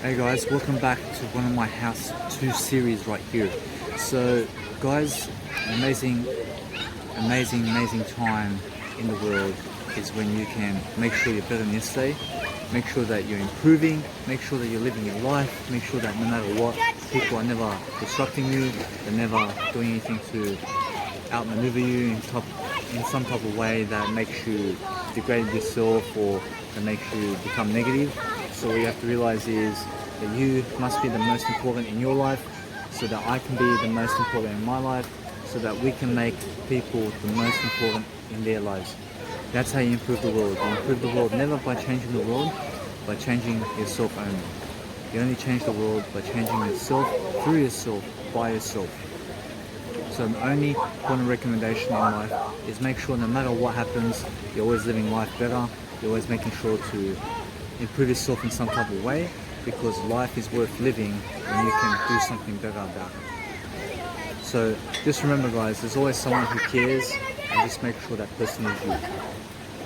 Hey guys, welcome back to one of my House 2 series right here. So guys, amazing time in the world is when you can make sure you're better than yesterday, make sure that you're improving, make sure that you're living your life, make sure that no matter what, people are never disrupting you, they're never doing anything to outmaneuver you in some type of way that makes you degrade yourself or that makes you become negative. So what you have to realize is that you must be the most important in your life so that I can be the most important in my life so that we can make people the most important in their lives. That's how you improve the world. You improve the world never by changing the world, by changing yourself only. You only change the world by changing yourself, through yourself, by yourself. So my only important recommendation in life is make sure no matter what happens, you're always living life better, you're always making sure to improve yourself in some type of way, because life is worth living when you can do something better about it. So just remember guys, there's always someone who cares, and just make sure that person is you.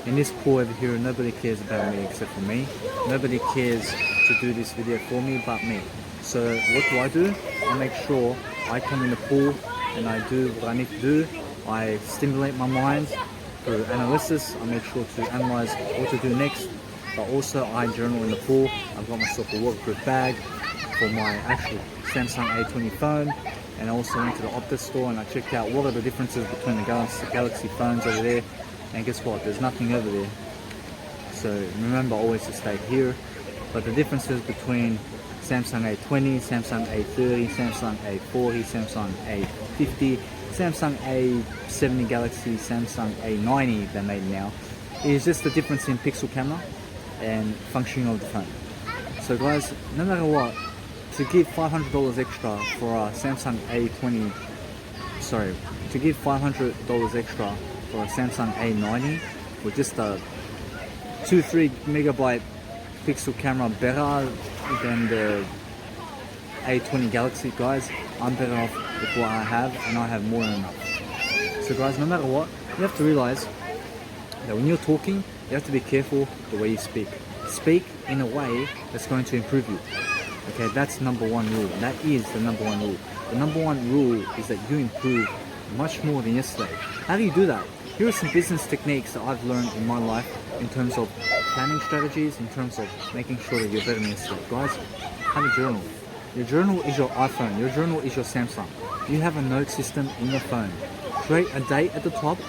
In this pool over here, nobody cares about me except for me. Nobody cares to do this video for me but me. So what do? I make sure I come in the pool and I do what I need to do. I stimulate my mind through analysis. I make sure to analyze what to do next. But also I journal in the pool. I've got myself a waterproof bag for my actual Samsung A20 phone, and I also went to the Optus store and I checked out what are the differences between the Galaxy phones over there, and guess what, there's nothing over there. So remember always to stay here. But the differences between Samsung A20, Samsung A30, Samsung A40, Samsung A50, Samsung A70 Galaxy, Samsung A90 they made now, is just the difference in pixel camera and functioning of the phone. So guys, no matter what, to give $500 extra for a Samsung A20, to give $500 extra for a Samsung A90 with just a 2-3 megabyte pixel camera better than the A20 Galaxy, guys, I'm better off with what I have, and I have more than enough. So guys, no matter what, you have to realize that when you're talking, you have to be careful the way you speak. Speak in a way that's going to improve you. Okay, that's number one rule. That is the number one rule. The number one rule is that you improve much more than yesterday. How do you do that? Here are some business techniques that I've learned in my life in terms of planning strategies, in terms of making sure that you're better than yesterday. Guys, have a journal. Your journal is your iPhone. Your journal is your Samsung. You have a note system in your phone. Create a date at the top.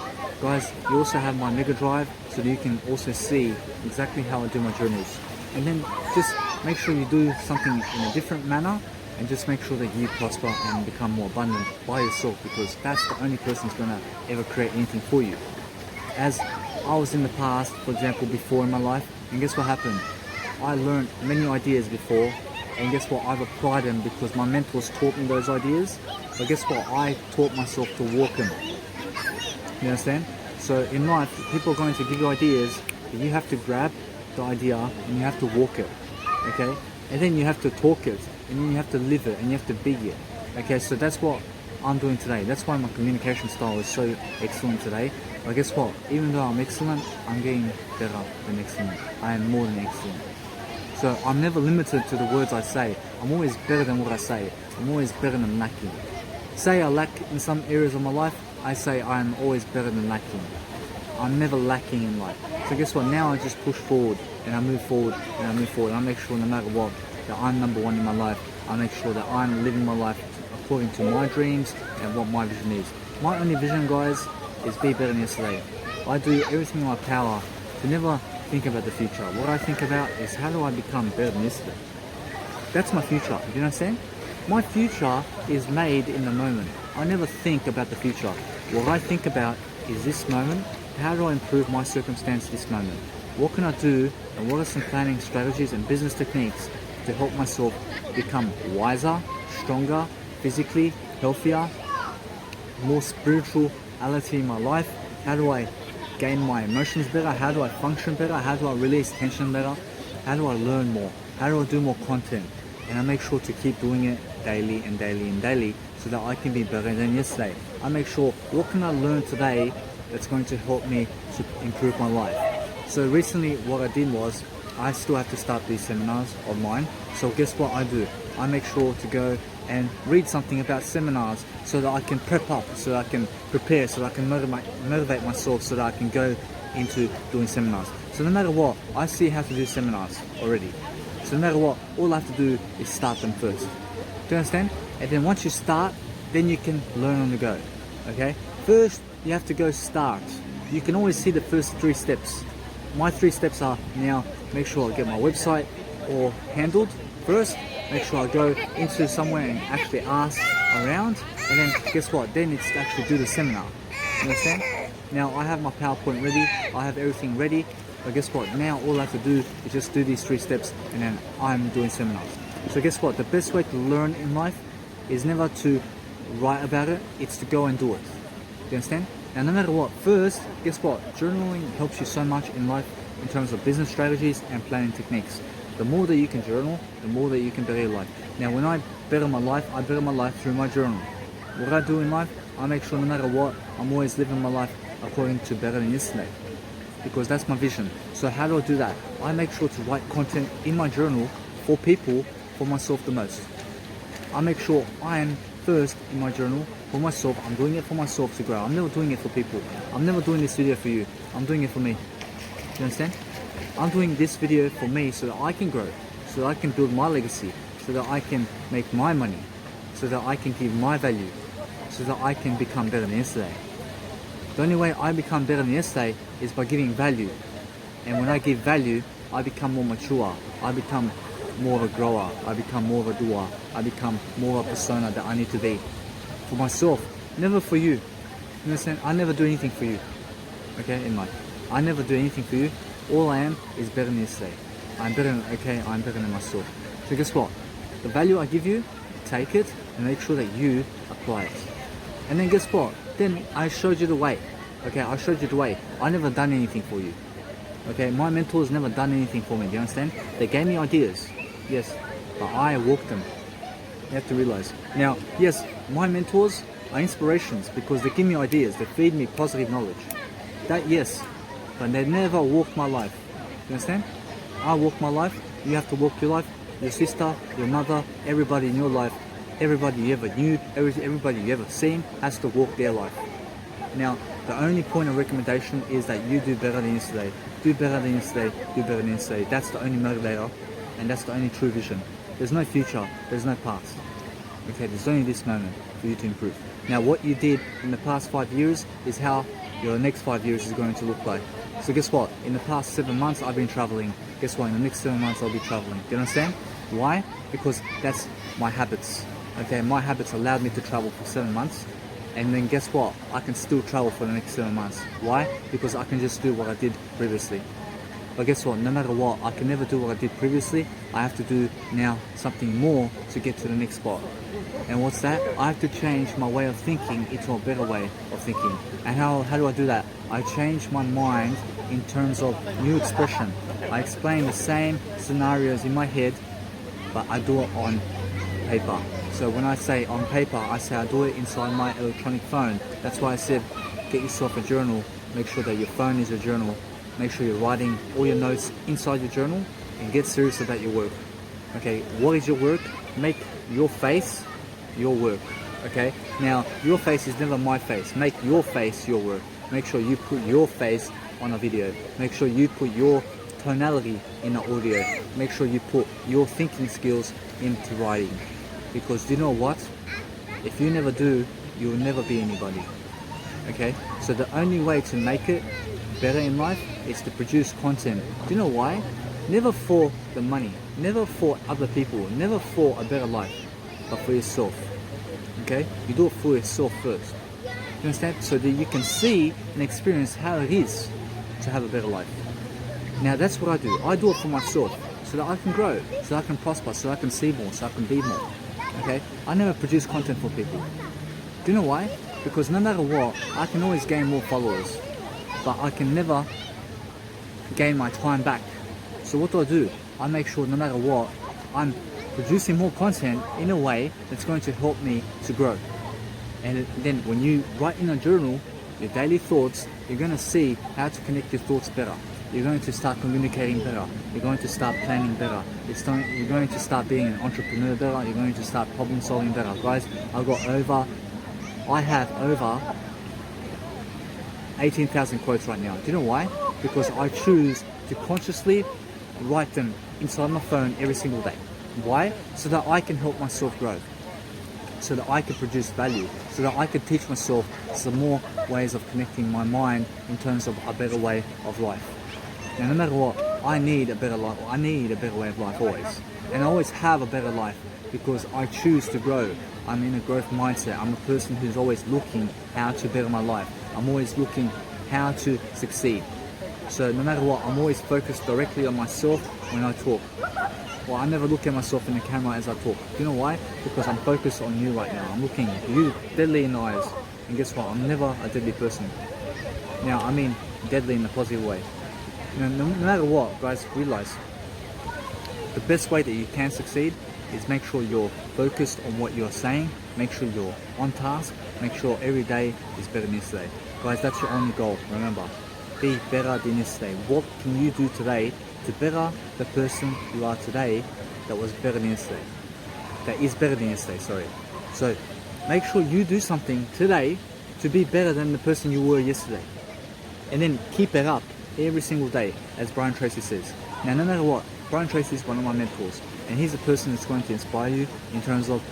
Guys, you also have my Mega Drive so that you can also see exactly how I do my journals. And then just make sure you do something in a different manner, and just make sure that you prosper and become more abundant by yourself, because that's the only person who's going to ever create anything for you. As I was in the past, for example, before in my life, and guess what happened? I learned many ideas before, and guess what? I've applied them because my mentors taught me those ideas. But guess what? I taught myself to walk them. You understand? So in life, people are going to give you ideas, but you have to grab the idea and you have to walk it. Okay? And then you have to talk it, and then you have to live it, and you have to be it. Okay, so that's what I'm doing today. That's why my communication style is so excellent today. But guess what? Even though I'm excellent, I'm getting better than excellent. I am more than excellent. So I'm never limited to the words I say. I'm always better than what I say. I'm always better than lacking. Say I lack in some areas of my life, I say I'm always better than lacking. I'm never lacking in life. So guess what? Now I just push forward, and I move forward, and I move forward. I make sure no matter what, that I'm number one in my life. I make sure that I'm living my life according to my dreams and what my vision is. My only vision, guys, is be better than yesterday. I do everything in my power to never think about the future. What I think about is how do I become better than yesterday. That's my future. Do you understand? My future is made in the moment. I never think about the future. What I think about is this moment. How do I improve my circumstance this moment? What can I do, and what are some planning strategies and business techniques to help myself become wiser, stronger, physically, healthier, more spirituality in my life? How do I gain my emotions better? How do I function better? How do I release tension better? How do I learn more? How do I do more content? And I make sure to keep doing it daily and daily and daily so that I can be better than yesterday. I make sure, what can I learn today that's going to help me to improve my life? So recently what I did was, I still have to start these seminars of mine. So guess what I do? I make sure to go and read something about seminars so that I can prep up, so that I can prepare, so that I can motivate myself, so that I can go into doing seminars. So no matter what, I see how to do seminars already. So no matter what, all I have to do is start them first. Do you understand? And then once you start, then you can learn on the go. Okay? First, you have to go start. You can always see the first 3 steps. My 3 steps are now make sure I get my website all handled first. Make sure I go into somewhere and actually ask around, and then guess what? Then it's to actually do the seminar. You understand? Now I have my PowerPoint ready, I have everything ready, but guess what? Now all I have to do is just do these 3 steps, and then I'm doing seminars. So guess what? The best way to learn in life is never to write about it, it's to go and do it. Do you understand? Now no matter what, first, guess what? Journaling helps you so much in life in terms of business strategies and planning techniques. The more that you can journal, the more that you can better your life. Now when I better my life, I better my life through my journal. What I do in life, I make sure no matter what, I'm always living my life according to better than yesterday. Because that's my vision. So how do I do that? I make sure to write content in my journal for people, for myself the most. I make sure I am first in my journal for myself. I'm doing it for myself to grow. I'm never doing it for people. I'm never doing this video for you. I'm doing it for me. You understand? I'm doing this video for me so that I can grow, so that I can build my legacy, so that I can make my money, so that I can give my value, so that I can become better than yesterday. The only way I become better than yesterday is by giving value. And when I give value, I become more mature. I become more of a grower. I become more of a doer. I become more of a persona that I need to be. For myself, never for you. You understand? I never do anything for you. Okay, in life. I never do anything for you. All I am is better than yesterday. I'm better than, I'm better than myself. So guess what? The value I give you, take it and make sure that you apply it. And then guess what? Then I showed you the way. Okay, I showed you the way. I never done anything for you. Okay, my mentors never done anything for me. Do you understand? They gave me ideas, yes, but I walked them. You have to realize. Now, yes, my mentors are inspirations because they give me ideas. They feed me positive knowledge. That, yes, but they never walked my life. You understand? I walk my life. You have to walk your life. Your sister, your mother, everybody in your life, everybody you ever knew, everybody you ever seen has to walk their life. Now, the only point of recommendation is that you do better than yesterday. Do better than yesterday. Do better than yesterday. That's the only motivator, and that's the only true vision. There's no future. There's no past. Okay, there's only this moment for you to improve. Now, what you did in the past 5 years is how your next 5 years is going to look like. So guess what? In the past 7 months, I've been traveling. Guess what? In the next 7 months, I'll be traveling. Do you understand? Why? Because that's my habits. Okay, my habits allowed me to travel for 7 months. And then guess what? I can still travel for the next 7 months. Why? Because I can just do what I did previously. But guess what? No matter what, I can never do what I did previously. I have to do now something more to get to the next spot. And what's that? I have to change my way of thinking into a better way of thinking. And how do I do that? I change my mind in terms of new expression. I explain the same scenarios in my head, but I do it on paper. So when I say on paper, I say I do it inside my electronic phone. That's why I said get yourself a journal. Make sure that your phone is a journal. Make sure you're writing all your notes inside your journal and get serious about your work. Okay, what is your work? Make your face your work. Okay, now your face is never my face. Make your face your work. Make sure you put your face on a video. Make sure you put your tonality in the audio. Make sure you put your thinking skills into writing. Because do you know what? If you never do, you will never be anybody. Okay, so the only way to make it better in life is to produce content. Do you know why? Never for the money, never for other people, never for a better life, but for yourself. Okay, you do it for yourself first. You understand? So that you can see and experience how it is to have a better life. Now that's what I do. I do it for myself so that I can grow, so that I can prosper, so that I can see more, so I can be more. Okay, I never produce content for people. Do you know why? Because no matter what, I can always gain more followers, but I can never gain my time back. So what do? I make sure no matter what, I'm producing more content in a way that's going to help me to grow. And then when you write in a journal your daily thoughts, you're going to see how to connect your thoughts better. You're going to start communicating better. You're going to start planning better. You're going to start being an entrepreneur better. You're going to start problem solving better. Guys, I have over 18,000 quotes right now. Do you know why? Because I choose to consciously write them inside my phone every single day. Why? So that I can help myself grow. So that I can produce value. So that I can teach myself some more ways of connecting my mind in terms of a better way of life. Now, no matter what, I need a better life. I need a better way of life always. And I always have a better life because I choose to grow. I'm in a growth mindset. I'm a person who's always looking how to better my life. I'm always looking how to succeed. So no matter what, I'm always focused directly on myself when I talk. Well, I never look at myself in the camera as I talk. You know why? Because I'm focused on you right now. I'm looking you deadly in the eyes. And guess what? I'm never a deadly person. Now, I mean deadly in a positive way. No matter what, guys, realize the best way that you can succeed is make sure you're focused on what you're saying, make sure you're on task, make sure every day is better than yesterday. Guys, that's your only goal, remember. Be better than yesterday. What can you do today to better the person you are today that was better than yesterday? That is better than yesterday, sorry. So make sure you do something today to be better than the person you were yesterday. And then keep it up every single day, as Brian Tracy says. Now, no matter what, Brian Tracy is one of my mentors, and he's a person that's going to inspire you in terms of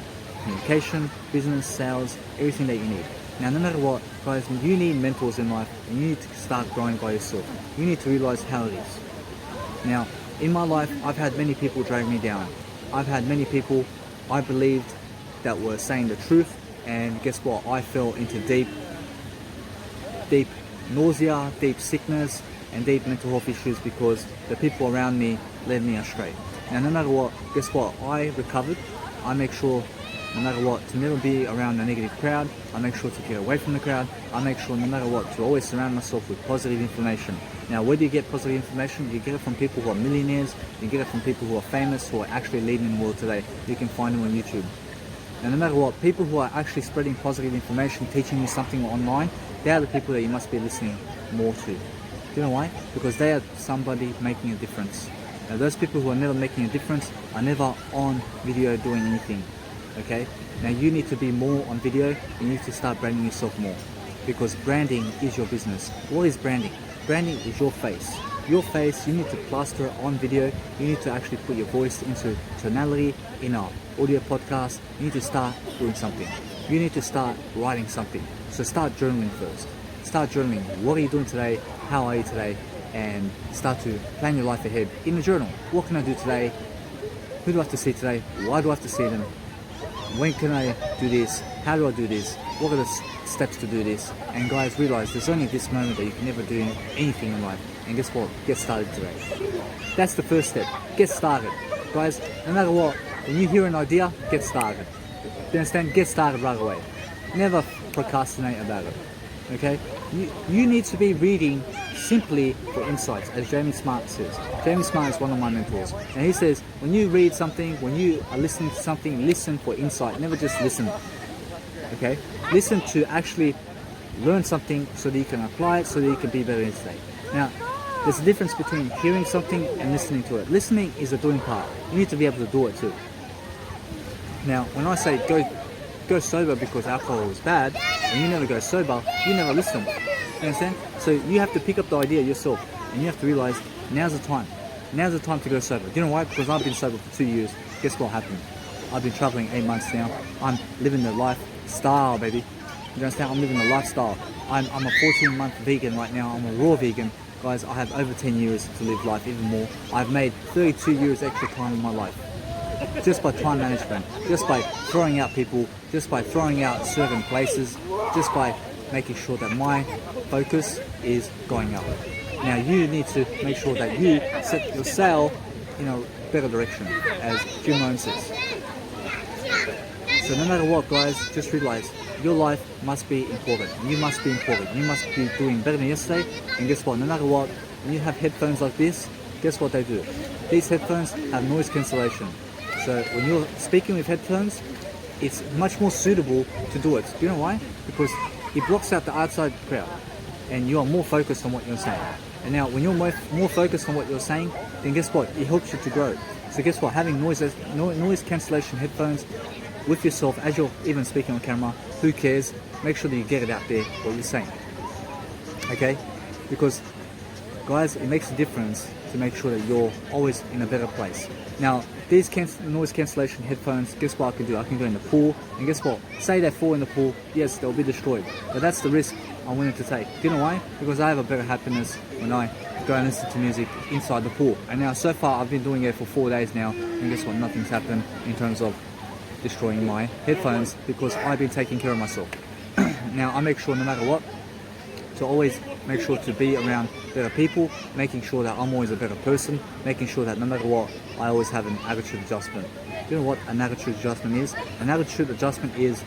communication, business, sales, everything that you need. Now, no matter what, guys, you need mentors in life, and you need to start growing by yourself. You need to realize how it is. Now, in my life, I've had many people drag me down. I've had many people I believed that were saying the truth, and guess what? I fell into deep nausea, deep sickness, and deep mental health issues because the people around me led me astray. Now, no matter what, guess what? I recovered. I make sure, no matter what, to never be around a negative crowd. I make sure to get away from the crowd. I make sure, no matter what, to always surround myself with positive information. Now, where do you get positive information? You get it from people who are millionaires. You get it from people who are famous, who are actually leading the world today. You can find them on YouTube. Now, no matter what, people who are actually spreading positive information, teaching you something online, they are the people that you must be listening more to. You know why? Because they are somebody making a difference. Now, those people who are never making a difference are never on video doing anything. Okay? Now, you need to be more on video. You need to start branding yourself more. Because branding is your business. What is branding? Branding is your face. Your face, you need to plaster it on video. You need to actually put your voice into tonality in our audio podcast. You need to start doing something. You need to start writing something. So start journaling first. Start journaling. What are you doing today? How are you today? And start to plan your life ahead in the journal. What can I do today? Who do I have to see today? Why do I have to see them? When can I do this? How do I do this? What are the steps to do this? And guys, realize there's only this moment that you can never do anything in life. And guess what? Get started today. That's the first step. Get started. Guys, no matter what, when you hear an idea, get started. You understand? Get started right away. Never procrastinate about it. Okay? You need to be reading simply for insights, as Jamie Smart says. Jamie Smart is one of my mentors. And he says, when you read something, when you are listening to something, listen for insight. Never just listen. Okay? Listen to actually learn something so that you can apply it, so that you can be better in today. Now, there's a difference between hearing something and listening to it. Listening is the doing part. You need to be able to do it too. Now, when I say go sober because alcohol is bad, and you never go sober, you never listen. You understand? So you have to pick up the idea yourself, and you have to realize now's the time. Now's the time to go sober. Do you know why? Because I've been sober for 2 years. Guess what happened? I've been traveling 8 months now. I'm living the lifestyle, baby. You understand? I'm living the lifestyle. I'm a 14-month vegan right now. I'm a raw vegan. Guys, I have over 10 years to live life, even more. I've made 32 years extra time in my life. Just by time management, just by throwing out people, just by throwing out certain places, just by making sure that my focus is going up. Now you need to make sure that you set your sail in a better direction, as Jim Rohn says. So no matter what, guys, just realize your life must be important. You must be important. You must be doing better than yesterday. And guess what? No matter what, when you have headphones like this, guess what they do? These headphones have noise cancellation. So when you're speaking with headphones, it's much more suitable to do it. Do you know why? Because it blocks out the outside crowd and you are more focused on what you're saying. And now when you're more focused on what you're saying, then guess what? It helps you to grow. So guess what? Having noise cancellation headphones with yourself as you're even speaking on camera, who cares? Make sure that you get it out there, what you're saying. Okay? Because guys, it makes a difference to make sure that you're always in a better place. Now, these noise cancellation headphones, guess what I can do? I can go in the pool, and guess what? Say they fall in the pool, yes, they'll be destroyed. But that's the risk I'm willing to take. Do you know why? Because I have a better happiness when I go and listen to music inside the pool. And now, so far, I've been doing it for 4 days now, and guess what? Nothing's happened in terms of destroying my headphones because I've been taking care of myself. Now, I make sure no matter what, to always make sure to be around better people, making sure that I'm always a better person, making sure that no matter what, I always have an attitude adjustment. Do you know what an attitude adjustment is? An attitude adjustment is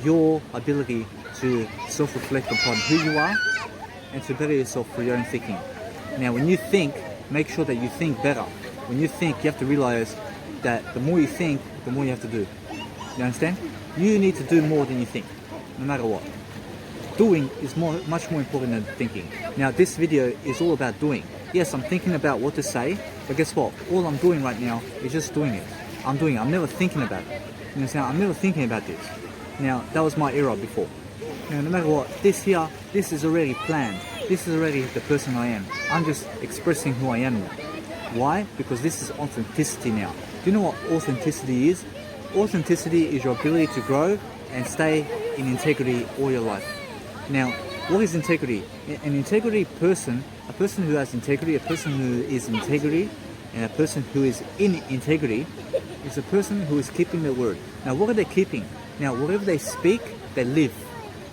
your ability to self-reflect upon who you are and to better yourself through your own thinking. Now, when you think, make sure that you think better. When you think, you have to realize that the more you think, the more you have to do. You understand? You need to do more than you think, no matter what. Doing is much more important than thinking. Now, this video is all about doing. Yes, I'm thinking about what to say, but guess what? All I'm doing right now is just doing it. I'm doing it. I'm never thinking about it. You understand? I'm never thinking about this. Now, that was my error before. Now, no matter what, this is already planned. This is already the person I am. I'm just expressing who I am now. Why? Because this is authenticity now. Do you know what authenticity is? Authenticity is your ability to grow and stay in integrity all your life. Now, what is integrity? An integrity person, a person who has integrity, a person who is integrity, and a person who is in integrity is a person who is keeping their word. Now, what are they keeping? Now, whatever they speak, they live.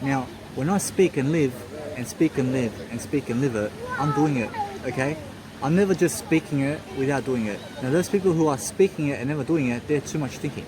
Now, when I speak and live, and speak and live, and speak and live it, I'm doing it, okay? I'm never just speaking it without doing it. Now, those people who are speaking it and never doing it, they're too much thinking.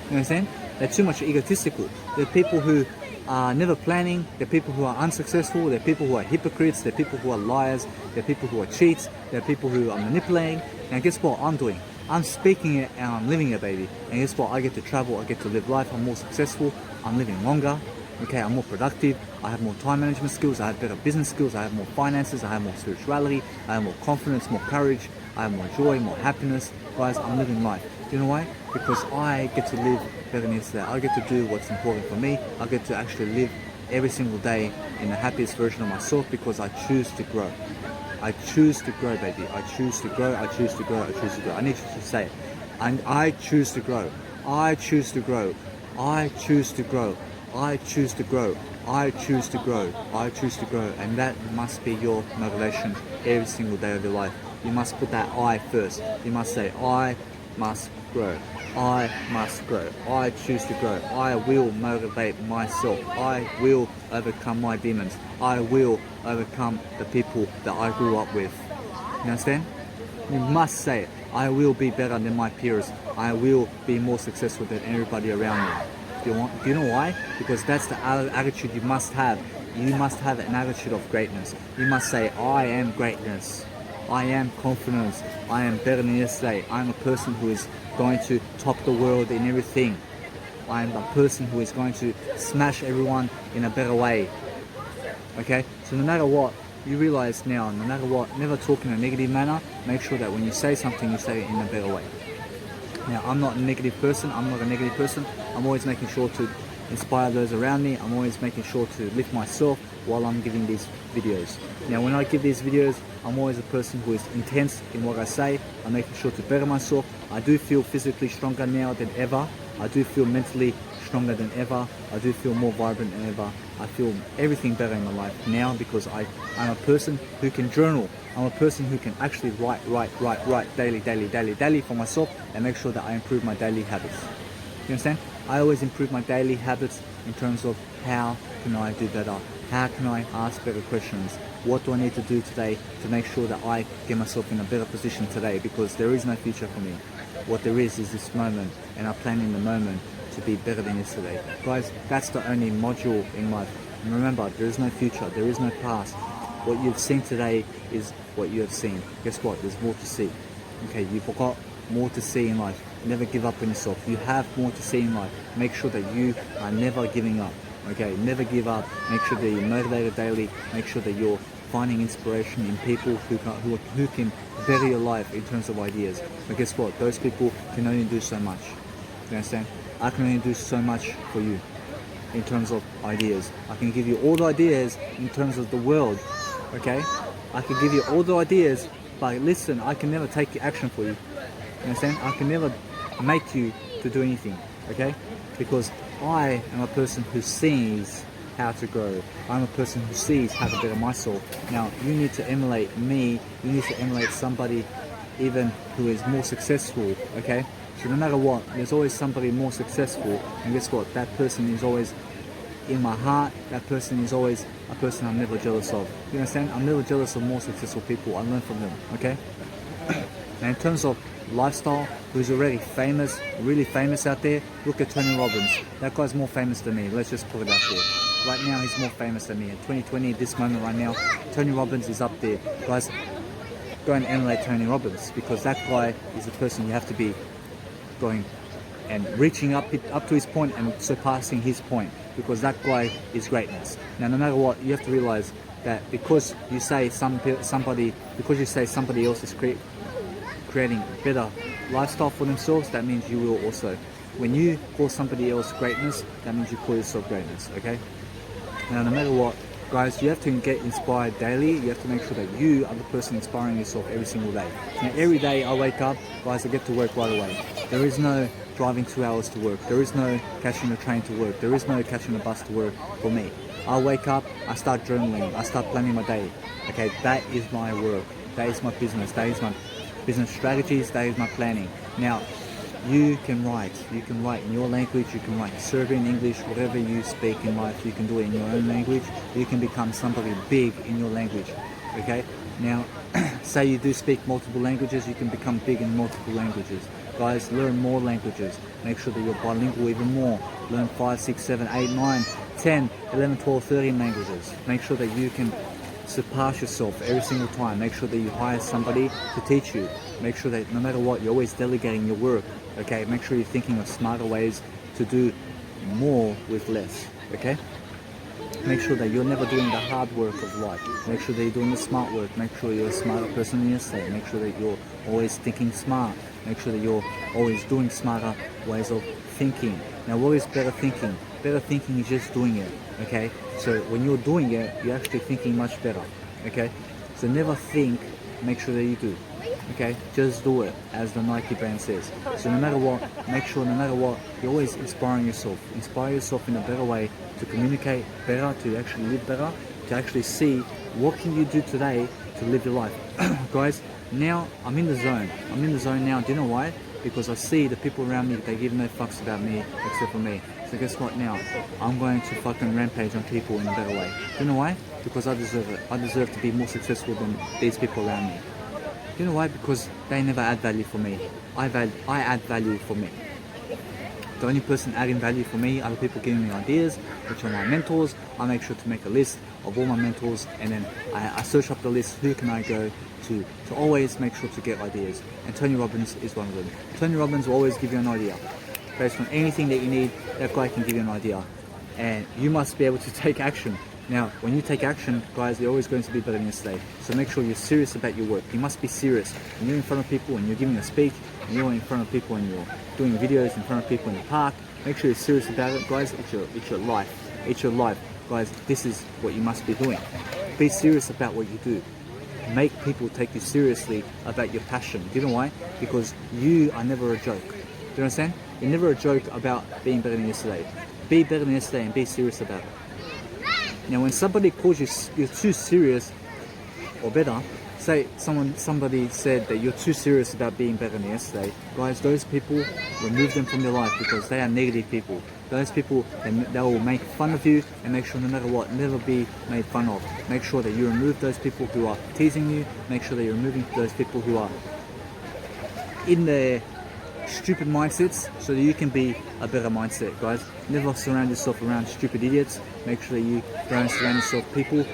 You understand? They're too much egotistical. They're people who are never planning, they're people who are unsuccessful, they're people who are hypocrites, they're people who are liars, they're people who are cheats, they're people who are manipulating. And guess what I'm doing? I'm speaking it and I'm living it, baby. And guess what? I get to travel, I get to live life, I'm more successful, I'm living longer, okay, I'm more productive, I have more time management skills, I have better business skills, I have more finances, I have more spirituality, I have more confidence, more courage, I have more joy, more happiness. Guys, I'm living life. Do you know why? Because I get to live better than yesterday. I get to do what's important for me. I get to actually live every single day in the happiest version of myself because I choose to grow. I choose to grow, baby. I choose to grow. I choose to grow. I choose to grow. I need you to say it. And I choose to grow. I choose to grow. I choose to grow. I choose to grow. I choose to grow. I choose to grow. And that must be your motivation every single day of your life. You must put that I first. You must say, I must grow. I must grow. I choose to grow. I will motivate myself. I will overcome my demons. I will overcome the people that I grew up with. You understand? You must say it. I will be better than my peers. I will be more successful than everybody around me. Do you know why? Because that's the attitude you must have. You must have an attitude of greatness. You must say, I am greatness. I am confidence. I am better than yesterday. I am a person who is going to top the world in everything. I am a person who is going to smash everyone in a better way. Okay? So no matter what, you realize now, no matter what, never talk in a negative manner. Make sure that when you say something, you say it in a better way. Now, I'm not a negative person. I'm not a negative person. I'm always making sure to inspire those around me. I'm always making sure to lift myself while I'm giving these videos. Now, when I give these videos, I'm always a person who is intense in what I say. I'm making sure to better myself. I do feel physically stronger now than ever. I do feel mentally stronger than ever. I do feel more vibrant than ever. I feel everything better in my life now because I'm a person who can journal. I'm a person who can actually write daily for myself and make sure that I improve my daily habits. You understand? I always improve my daily habits in terms of how can I do better? How can I ask better questions? What do I need to do today to make sure that I get myself in a better position today? Because there is no future for me. What there is this moment, and I plan in the moment to be better than yesterday. Guys, that's the only module in life. And remember, there is no future, there is no past. What you've seen today is what you have seen. Guess what? There's more to see. Okay, you've got more to see in life. Never give up on yourself. You have more to see in life. Make sure that you are never giving up. Okay, never give up. Make sure that you're motivated daily. Make sure that you're finding inspiration in people who can better your life in terms of ideas. But guess what? Those people can only do so much. You understand? I can only do so much for you in terms of ideas. I can give you all the ideas in terms of the world, okay? I can give you all the ideas, but listen, I can never take action for you. You understand? I can never make you to do anything, okay? Because I am a person who sees how to grow. I'm a person who sees how to better myself. Now, you need to emulate me. You need to emulate somebody even who is more successful, okay? So no matter what, there's always somebody more successful, and guess what? That person is always in my heart. That person is always a person I'm never jealous of. You understand? I'm never jealous of more successful people. I learn from them, okay? And in terms of lifestyle, who's already famous, really famous out there, look at Tony Robbins. That guy's more famous than me. Let's just put it out there. Right now, he's more famous than me. In 2020, at this moment right now, Tony Robbins is up there. Guys, go and emulate Tony Robbins, because that guy is the person you have to be going and reaching up to his point and surpassing his point, because that guy is greatness. Now, no matter what, you have to realize that because you say somebody else is creating better lifestyle for themselves, that means you will also. When you call somebody else greatness, that means you call yourself greatness, okay? Now, no matter what, guys, you have to get inspired daily. You have to make sure that you are the person inspiring yourself every single day. Now, every day I wake up, guys, I get to work right away. There is no driving 2 hours to work. There is no catching a train to work. There is no catching a bus to work for me. I wake up, I start journaling, I start planning my day. Okay, that is my work. That is my business. That is my business strategies. That is my planning. Now, you can write in your language, you can write Serbian, English, whatever you speak in life, you can do it in your own language. You can become somebody big in your language, okay? Now, say you do speak multiple languages, you can become big in multiple languages. Guys, learn more languages. Make sure that you're bilingual even more. Learn 5, 6, 7, 8, 9, 10, 11, 12, 13 languages. Make sure that you can surpass yourself every single time. Make sure that you hire somebody to teach you. Make sure that no matter what, you're always delegating your work, okay? Make sure you're thinking of smarter ways to do more with less, okay? Make sure that you're never doing the hard work of life. Make sure that you're doing the smart work. Make sure you're a smarter person than yesterday. Make sure that you're always thinking smart. Make sure that you're always doing smarter ways of thinking. Now, what is better thinking? Better thinking is just doing it, okay? So when you're doing it, you're actually thinking much better, okay? So never think, make sure that you do, okay? Just do it, as the Nike brand says. So no matter what, make sure no matter what, you're always inspiring yourself. Inspire yourself in a better way to communicate better, to actually live better, to actually see what can you do today to live your life. Guys, now I'm in the zone. I'm in the zone now. Do you know why? Because I see the people around me, they give no fucks about me except for me. So guess what now? I'm going to fucking rampage on people in a better way. Do you know why? Because I deserve it. I deserve to be more successful than these people around me. Do you know why? Because they never add value for me. I add value for me. The only person adding value for me are the people giving me ideas, which are my mentors. I make sure to make a list of all my mentors, and then I search up the list, who can I go to always make sure to get ideas. And Tony Robbins is one of them. Tony Robbins will always give you an idea. Based on anything that you need, that guy can give you an idea. And you must be able to take action. Now, when you take action, guys, you're always going to be better than yesterday. So make sure you're serious about your work. You must be serious. When you're in front of people and you're giving a speech, and you're in front of people and you're doing videos in front of people in the park, make sure you're serious about it, guys. It's your life. It's your life. Guys, this is what you must be doing. Be serious about what you do. Make people take you seriously about your passion. Do you know why? Because you are never a joke. Do you understand? You're never a joke about being better than yesterday. Be better than yesterday and be serious about it. Now, when somebody calls you you're too serious or better, say somebody said that you're too serious about being better than yesterday, guys, those people, remove them from your life, because they are negative people. Those people, they will make fun of you, and make sure no matter what, never be made fun of. Make sure that you remove those people who are teasing you. Make sure that you're removing those people who are in their stupid mindsets, so that you can be a better mindset, guys. Never surround yourself around stupid idiots. Make sure that you go and surround yourself with people.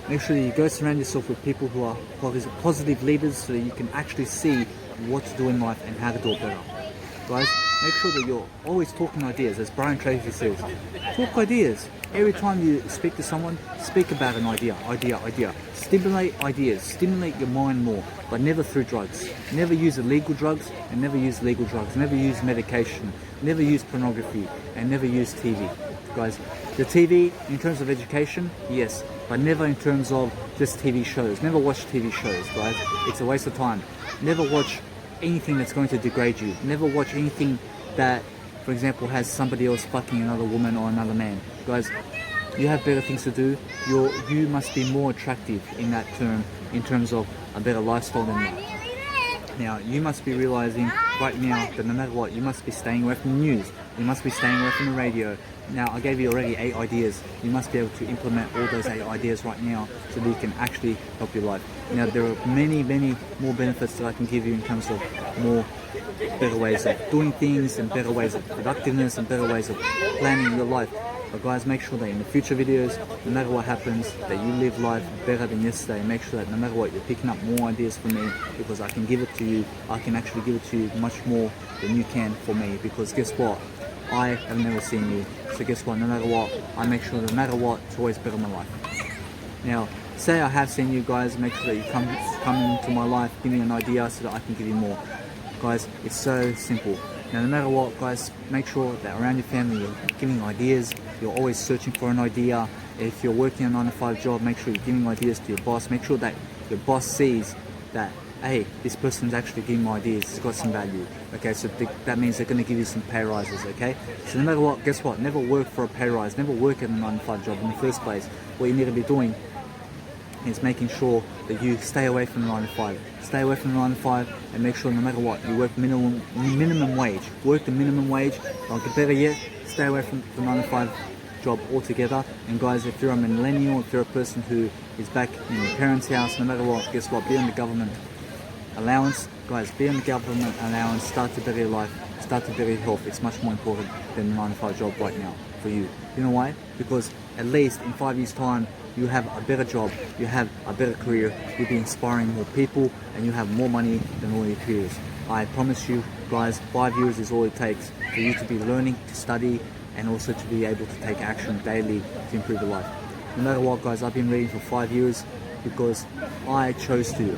Make sure that you go surround yourself with people who are positive leaders, so that you can actually see what to do in life and how to do it better. Guys, make sure that you're always talking ideas, as Brian Tracy says. Talk ideas. Every time you speak to someone, speak about an idea. Stimulate ideas, stimulate your mind more, but never through drugs. Never use illegal drugs, and never use legal drugs. Never use medication, never use pornography, and never use TV. Guys, the TV, in terms of education, yes, but never in terms of just TV shows. Never watch TV shows, guys. It's a waste of time. Never watch anything that's going to degrade you. Never watch anything that, for example, has somebody else fucking another woman or another man. Guys, you have better things to do. You must be more attractive in that term, in terms of a better lifestyle than that. Now, you must be realizing right now that no matter what, you must be staying away from the news. You must be staying away from the radio. Now, I gave you already 8 ideas. You must be able to implement all those 8 ideas right now so that you can actually help your life. Now, there are many more benefits that I can give you in terms of better ways of doing things, and better ways of productiveness, and better ways of planning your life. But guys, make sure that in the future videos, no matter what happens, that you live life better than yesterday. Make sure that no matter what, you're picking up more ideas from me, because I can give it to you. I can actually give it to you much more than you can for me, because guess what? I have never seen you. So guess what? No matter what, I make sure that no matter what, to always better my life. Now, say I have seen you guys, make sure that you come into my life, give me an idea so that I can give you more. Guys, it's so simple. Now, no matter what, guys, make sure that around your family you're giving ideas. You're always searching for an idea. If you're working a 9-to-5 job, make sure you're giving ideas to your boss. Make sure that your boss sees that, hey, this person's actually giving me ideas, it's got some value. Okay, so that means they're going to give you some pay rises, okay? So no matter what, guess what? Never work for a pay rise. Never work at a 9-to-5 job in the first place. What you need to be doing is making sure that you stay away from the 9-to-5. Stay away from the 9-to-5 and make sure no matter what, you work minimum wage. Work the minimum wage, or better yet, stay away from the 9-to-5 job altogether. And guys, if you're a millennial, if you're a person who is back in your parents' house, no matter what, guess what? Be on the government allowance. Guys, be on the government allowance. Start to better your life. Start to better your health. It's much more important than the 9-to-5 job right now for you. You know why? Because at least in 5 years' time, you have a better job, you have a better career, you'll be inspiring more people, and you have more money than all your peers. I promise you guys, 5 years is all it takes for you to be learning, to study, and also to be able to take action daily to improve your life. No matter what, guys, I've been reading for 5 years because I chose to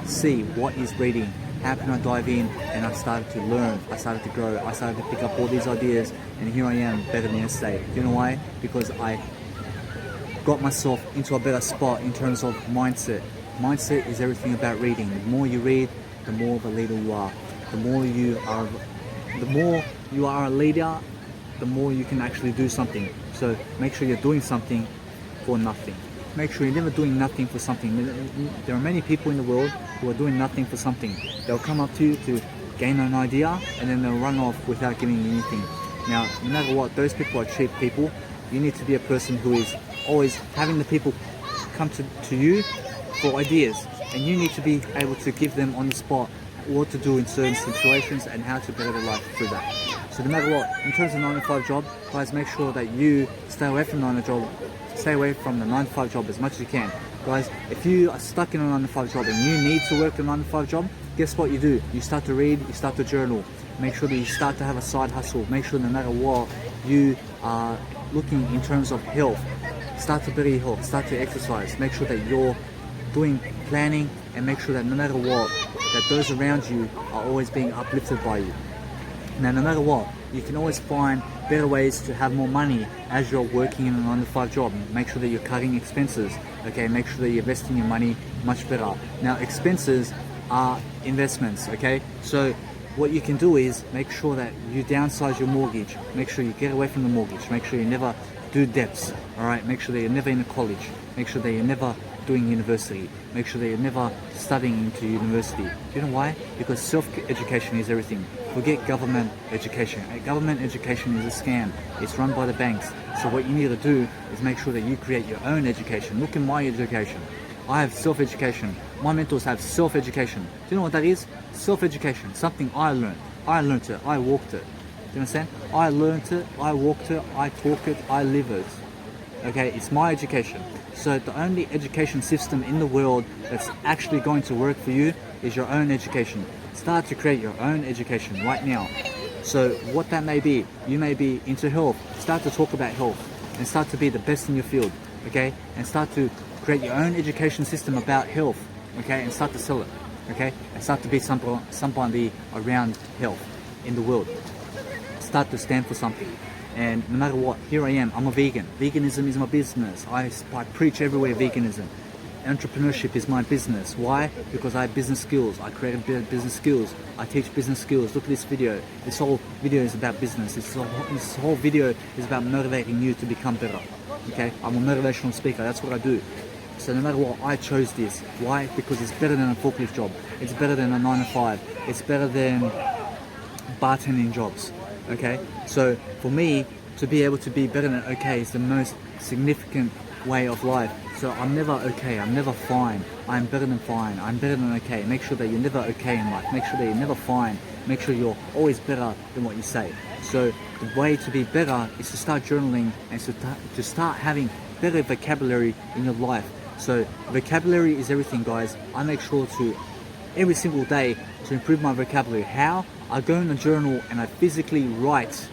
see what is reading, how can I dive in, and I started to learn, I started to grow, I started to pick up all these ideas, and here I am, better than yesterday. Do you know why? Because I got myself into a better spot in terms of mindset. Mindset is everything about reading. The more you read, the more of a leader you are. The more you are a leader, the more you can actually do something. So make sure you're doing something for nothing. Make sure you're never doing nothing for something. There are many people in the world who are doing nothing for something. They'll come up to you to gain an idea, and then they'll run off without giving you anything. Now, no matter what, those people are cheap people. You need to be a person who is always having the people come to you for ideas, and you need to be able to give them on the spot what to do in certain situations and how to better their life through that. So no matter what, in terms of 9-to-5 job, guys, make sure that you stay away from the 9-to-5 job as much as you can. Guys, if you are stuck in a 9-to-5 job and you need to work a 9-to-5 job, guess what you do? You start to read, you start to journal. Make sure that you start to have a side hustle. Make sure no matter what, you are looking in terms of health. Start to better your health, start to exercise. Make sure that you're doing planning, and make sure that no matter what, that those around you are always being uplifted by you. Now, no matter what, you can always find better ways to have more money as you're working in a 9-to-5 job. Make sure that you're cutting expenses, okay? Make sure that you're investing your money much better. Now, expenses are investments, okay? So what you can do is make sure that you downsize your mortgage. Make sure you get away from the mortgage. Make sure you never do debts, all right? Make sure that you're never in a college. Make sure that you're never doing university. Make sure that you're never studying into university. Do you know why? Because self-education is everything. Forget government education. Government education is a scam. It's run by the banks. So what you need to do is make sure that you create your own education. Look at my education. I have self-education. My mentors have self-education. Do you know what that is? Self-education. Something I learned. I learned it. I walked it. Do you understand? I learned it. I walked it. I talk it. I live it. Okay, it's my education. So the only education system in the world that's actually going to work for you is your own education. Start to create your own education right now. So what that may be, you may be into health. Start to talk about health and start to be the best in your field, okay? And start to create your own education system about health, okay? And start to sell it, okay? And start to be somebody around health in the world. Start to stand for something. And no matter what, here I am, I'm a vegan. Veganism is my business. I preach everywhere veganism. Entrepreneurship is my business. Why? Because I have business skills. I create business skills. I teach business skills. Look at this video. This whole video is about business. This whole video is about motivating you to become better. Okay? I'm a motivational speaker. That's what I do. So no matter what, I chose this. Why? Because it's better than a forklift job. It's better than a 9 to 5. It's better than bartending jobs. Okay? So for me, to be able to be better than okay is the most significant way of life. So I'm never okay, I'm never fine. I'm better than fine, I'm better than okay. Make sure that you're never okay in life. Make sure that you're never fine. Make sure you're always better than what you say. So the way to be better is to start journaling and to start having better vocabulary in your life. So vocabulary is everything, guys. I make sure to, every single day, to improve my vocabulary. How? I go in a journal and I physically write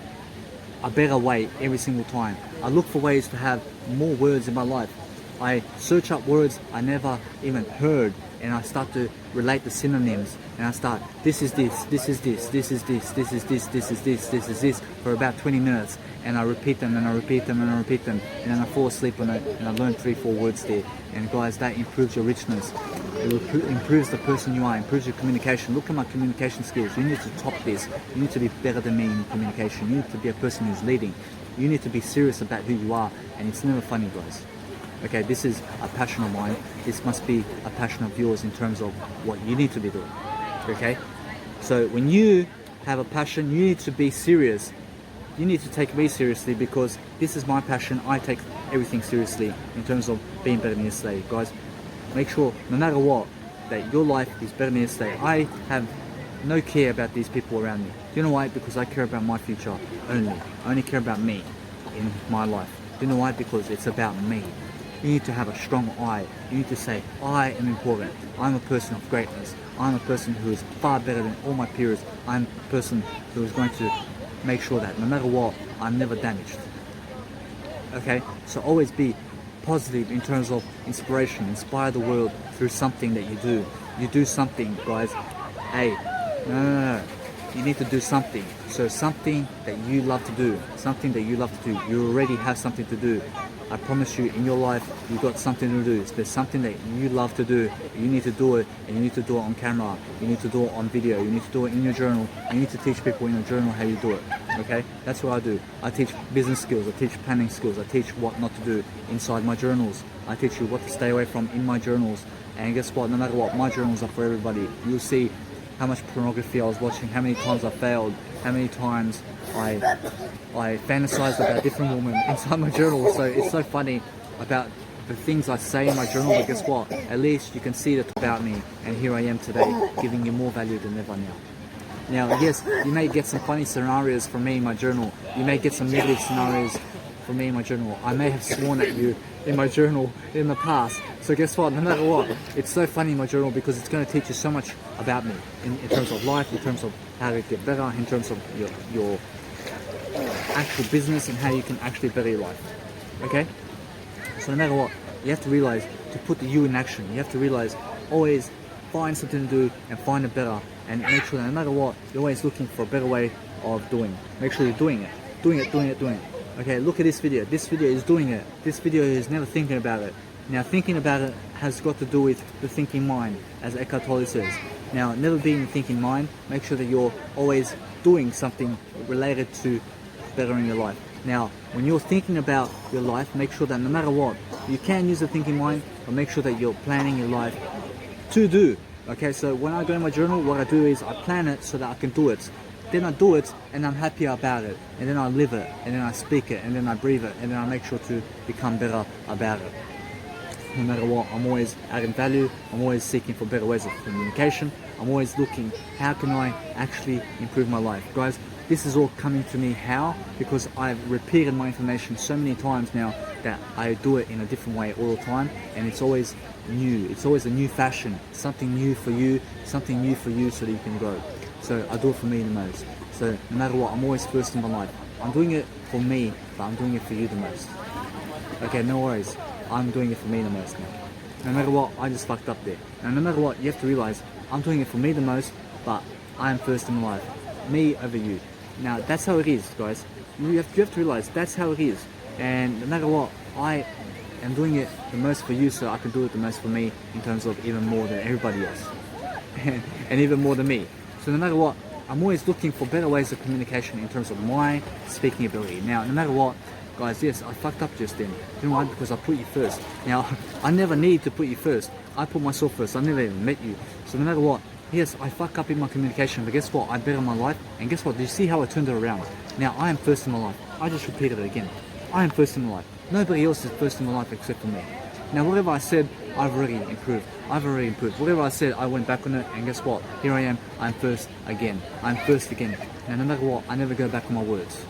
a better way every single time. I look for ways to have more words in my life. I search up words I never even heard and I start to relate the synonyms and I start, this is this, this is this, this is this, this is this, this is this, this is this for about 20 minutes and I repeat them and I repeat them and I repeat them and then I fall asleep on it and I learn 3-4 words there. And guys, that improves your richness. It improves the person you are, improves your communication. Look at my communication skills. You need to top this. You need to be better than me in communication. You need to be a person who's leading. You need to be serious about who you are, and it's never funny, guys. Okay, this is a passion of mine. This must be a passion of yours in terms of what you need to be doing. Okay? So when you have a passion, you need to be serious. You need to take me seriously because this is my passion. I take everything seriously in terms of being better than yesterday. Guys, make sure, no matter what, that your life is better than yesterday. I have no care about these people around me. Do you know why? Because I care about my future only. I only care about me in my life. Do you know why? Because it's about me. You need to have a strong I. You need to say, I am important. I'm a person of greatness. I'm a person who is far better than all my peers. I'm a person who is going to make sure that no matter what, I'm never damaged. Okay? So always be positive in terms of inspiration. Inspire the world through something that you do. You do something, guys. Hey, no. You need to do something. So something that you love to do. Something that you love to do. You already have something to do. I promise you, in your life, you've got something to do. There's something that you love to do. You need to do it, and you need to do it on camera. You need to do it on video. You need to do it in your journal. You need to teach people in your journal how you do it. Okay? That's what I do. I teach business skills. I teach planning skills. I teach what not to do inside my journals. I teach you what to stay away from in my journals. And guess what? No matter what, my journals are for everybody. You'll see how much pornography I was watching, how many times I failed, how many times I fantasized about different women inside my journal. So it's so funny about the things I say in my journal, but guess what? At least you can see that about me, and here I am today, giving you more value than ever now. Now, yes, you may get some funny scenarios from me in my journal. You may get some negative scenarios from me in my journal. I may have sworn at you in my journal in the past. So guess what? No matter what, it's so funny in my journal because it's going to teach you so much about me in terms of life, in terms of how to get better, in terms of your actual business and how you can actually better your life. Okay? So no matter what, you have to realize to put the you in action. You have to realize always find something to do and find it better, and make sure that no matter what, you're always looking for a better way of doing. Make sure you're doing it. Doing it. Okay, look at this video. This video is doing it. This video is never thinking about it. Now, thinking about it has got to do with the thinking mind, as Eckhart Tolle says. Now, never be in the thinking mind. Make sure that you're always doing something related to bettering your life. Now, when you're thinking about your life, make sure that no matter what, you can use the thinking mind, but make sure that you're planning your life to do. Okay, so when I go in my journal, what I do is I plan it so that I can do it. Then I do it and I'm happy about it, and then I live it, and then I speak it, and then I breathe it, and then I make sure to become better about it. No matter what, I'm always adding value. I'm always seeking for better ways of communication. I'm always looking, how can I actually improve my life? Guys, this is all coming to me how? Because I've repeated my information so many times now that I do it in a different way all the time, and it's always new. It's always a new fashion, something new for you, something new for you so that you can grow. So I do it for me the most. So no matter what, I'm always first in my life. I'm doing it for me, but I'm doing it for you the most. Okay, no worries. I'm doing it for me the most now. No matter what, I just fucked up there. And no matter what, you have to realize I'm doing it for me the most, but I am first in my life. Me over you. Now, that's how it is, guys. You have to realize that's how it is. And no matter what, I am doing it the most for you, so I can do it the most for me in terms of even more than everybody else. And even more than me. So no matter what, I'm always looking for better ways of communication in terms of my speaking ability. Now, no matter what, guys, yes, I fucked up just then. You know why? Because I put you first. Now, I never need to put you first. I put myself first. I never even met you. So no matter what, yes, I fuck up in my communication, but guess what? I better my life. And guess what? Do you see how I turned it around? Now, I am first in my life. I just repeated it again. I am first in my life. Nobody else is first in my life except for me. Now, whatever I said, I've already improved. Whatever I said, I went back on it, and guess what? Here I am. I'm first again. I'm first again. Now, no matter what, I never go back on my words.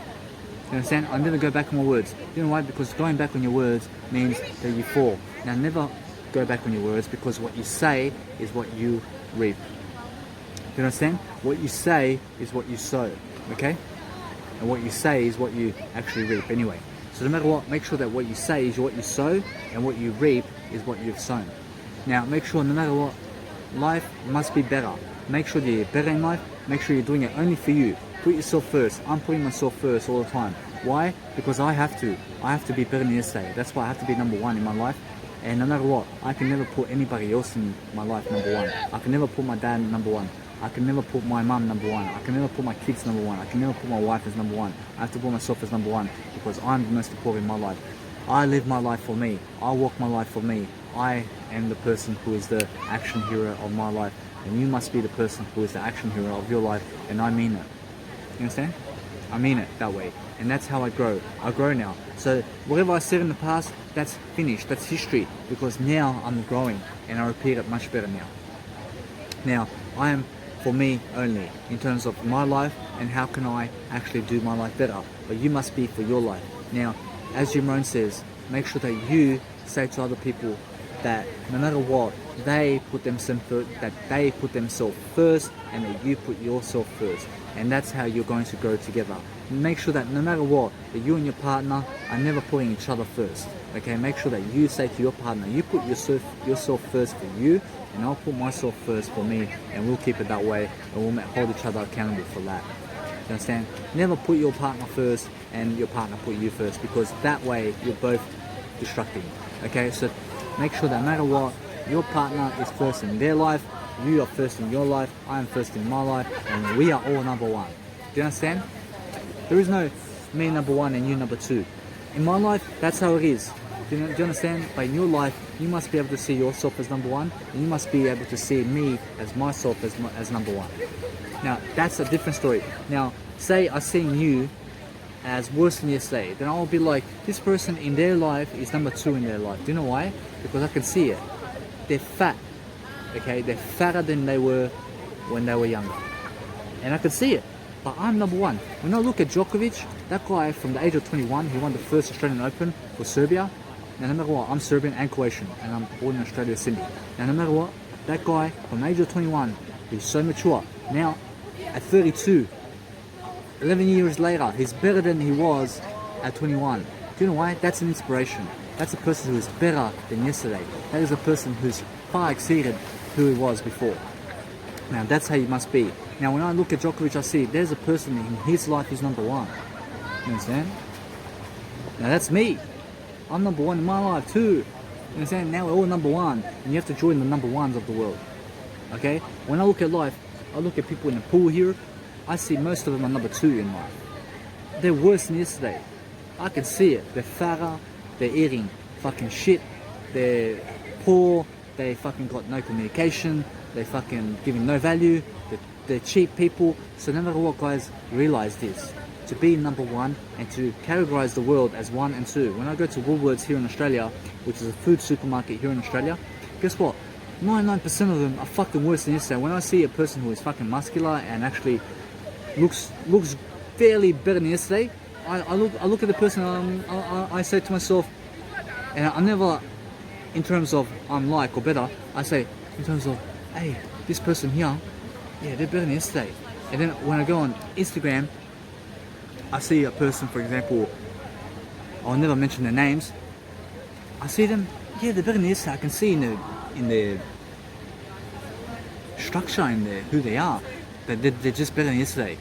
You understand? I never go back on my words. You know why? Because going back on your words means that you fall. Now, never go back on your words, because what you say is what you reap. You understand? What you say is what you sow. Okay? And what you say is what you actually reap anyway. So no matter what, make sure that what you say is what you sow, and what you reap is what you've sown. Now, make sure no matter what, life must be better. Make sure that you're better in life. Make sure you're doing it only for you. Put yourself first. I'm putting myself first all the time. Why? Because I have to. I have to be better than yesterday. That's why I have to be number one in my life. And no matter what, I can never put anybody else in my life number one. I can never put my dad number one. I can never put my mum number one. I can never put my kids number one. I can never put my wife as number one. I have to put myself as number one, because I'm the most important in my life. I live my life for me. I walk my life for me. I am the person who is the action hero of my life. And you must be the person who is the action hero of your life. And I mean it. You understand? I mean it that way. And that's how I grow. I grow now. So whatever I said in the past, that's finished. That's history. Because now I'm growing. And I repeat it much better now. Now, I am for me only in terms of my life and how can I actually do my life better. But you must be for your life. Now, as Jim Rohn says, make sure that you say to other people that no matter what, they put themselves first, and that you put yourself first. And that's how you're going to grow together. Make sure that no matter what, that you and your partner are never putting each other first. Okay, make sure that you say to your partner, you put yourself first for you, and I'll put myself first for me, and we'll keep it that way, and we'll hold each other accountable for that. You understand? Never put your partner first and your partner put you first, because that way you're both destructing. Okay, so make sure that no matter what, your partner is first in their life, you are first in your life, I am first in my life, and we are all number one. Do you understand? There is no me number one and you number two. In my life, that's how it is. Do you understand? But in your life, you must be able to see yourself as number one, and you must be able to see me as myself as number one. Now, that's a different story. Now, say I seen you as worse than yesterday, then I'll be like, this person in their life is number two in their life. Do you know why? Because I can see it. They're fat. Okay, they're fatter than they were when they were younger. And I can see it. But I'm number one. When I look at Djokovic, that guy from the age of 21, he won the first Australian Open for Serbia. Now, no matter what, I'm Serbian and Croatian, and I'm born in Australia, Sydney. Now, no matter what, that guy from the age of 21, he's so mature. Now, at 32, 11 years later, he's better than he was at 21. Do you know why? That's an inspiration. That's a person who is better than yesterday. That is a person who's far exceeded who he was before. Now, that's how you must be. Now, when I look at Djokovic, I see there's a person in his life who's number one. You understand? Now, that's me. I'm number one in my life too. You understand? Now we're all number one, and you have to join the number ones of the world. Okay? When I look at life, I look at people in the pool here, I see most of them are number two in life. They're worse than yesterday. I can see it. They're fatter, they're eating fucking shit, they're poor, they fucking got no communication, they fucking giving no value, they're cheap people. So no matter what, guys, realize this. To be number one and to categorize the world as one and two. When I go to Woolworths here in Australia, which is a food supermarket here in Australia, guess what? 99% of them are fucking worse than yesterday. When I see a person who is fucking muscular and actually looks fairly better than yesterday, I look at the person, I say to myself, and I never in terms of I'm like or better. I say in terms of, hey, this person here, yeah, they're better than yesterday. And then when I go on Instagram, I see a person, for example, I'll never mention their names. I see them, yeah, they're better than yesterday. I can see in the structure in there who they are, that they're just better than yesterday.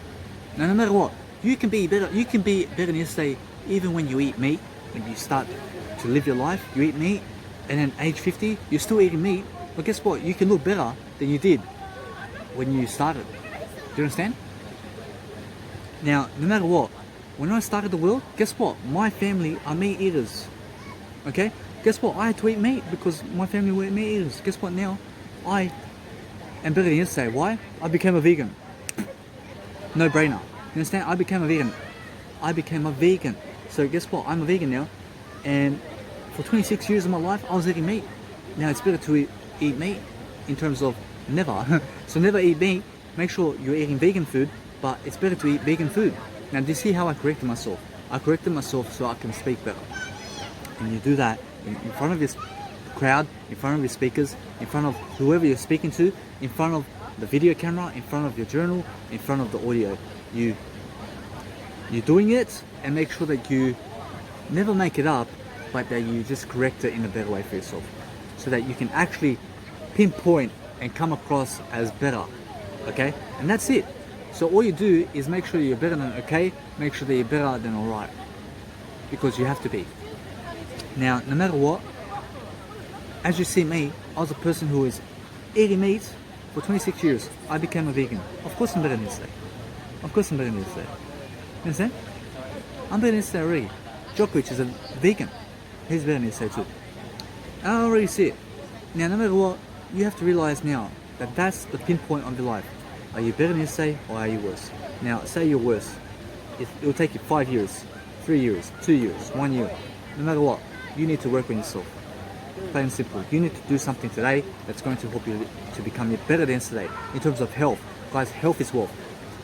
Now, no matter what, you can be better. You can be better than yesterday even when you eat meat. When you start to live your life, you eat meat, and then age 50, you're still eating meat. But guess what? You can look better than you did when you started. Do you understand? Now, no matter what, when I started the world, guess what? My family are meat eaters. Okay? Guess what? I had to eat meat because my family were meat eaters. Guess what? Now, I am better than yesterday. Why? I became a vegan. No brainer. You understand? I became a vegan. So guess what? I'm a vegan now. And for 26 years of my life, I was eating meat. Now it's better to eat meat in terms of never. So never eat meat. Make sure you're eating vegan food, but it's better to eat vegan food. Now do you see how I corrected myself? I corrected myself so I can speak better. And you do that in front of this crowd, in front of your speakers, in front of whoever you're speaking to, in front of the video camera, in front of your journal, in front of the audio. You're doing it, and make sure that you never make it up, but that you just correct it in a better way for yourself, so that you can actually pinpoint and come across as better. Okay, and that's it. So all you do is make sure you're better than okay, make sure that you're better than alright, because you have to be. Now, no matter what, as you see me, I was a person who was eating meat for 26 years. I became a vegan. Of course I'm better than yesterday. Of course I'm better than yesterday. You understand? I'm better than yesterday already. Djokovic is a vegan. He's better than yesterday too. I already see it. Now, no matter what, you have to realize now that that's the pinpoint of your life. Are you better than yesterday or are you worse? Now, say you're worse. It will take you 5 years, 3 years, 2 years, 1 year. No matter what, you need to work on yourself. Plain and simple. You need to do something today that's going to help you to become better than yesterday. In terms of health, guys, health is wealth.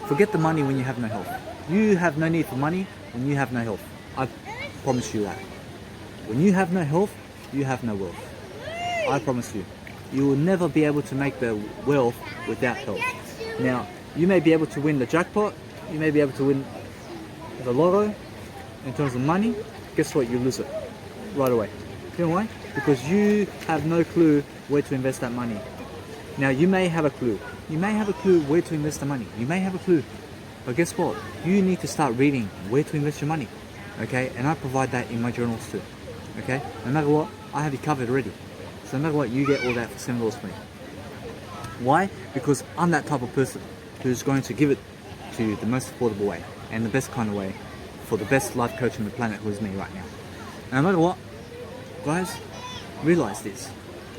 Forget the money when you have no health. You have no need for money when you have no health. I promise you that. When you have no health, you have no wealth. I promise you. You will never be able to make the wealth without health. Now, you may be able to win the jackpot. You may be able to win the lotto in terms of money. Guess what? You lose it right away. You know why? Because you have no clue where to invest that money. Now, you may have a clue. You may have a clue where to invest the money. You may have a clue. But guess what? You need to start reading where to invest your money. Okay? And I provide that in my journals too. Okay? No matter what, I have you covered already. So no matter what, you get all that for $7 for me. Why? Because I'm that type of person who's going to give it to you the most affordable way and the best kind of way for the best life coach on the planet, who is me right now. No matter what, guys, realize this.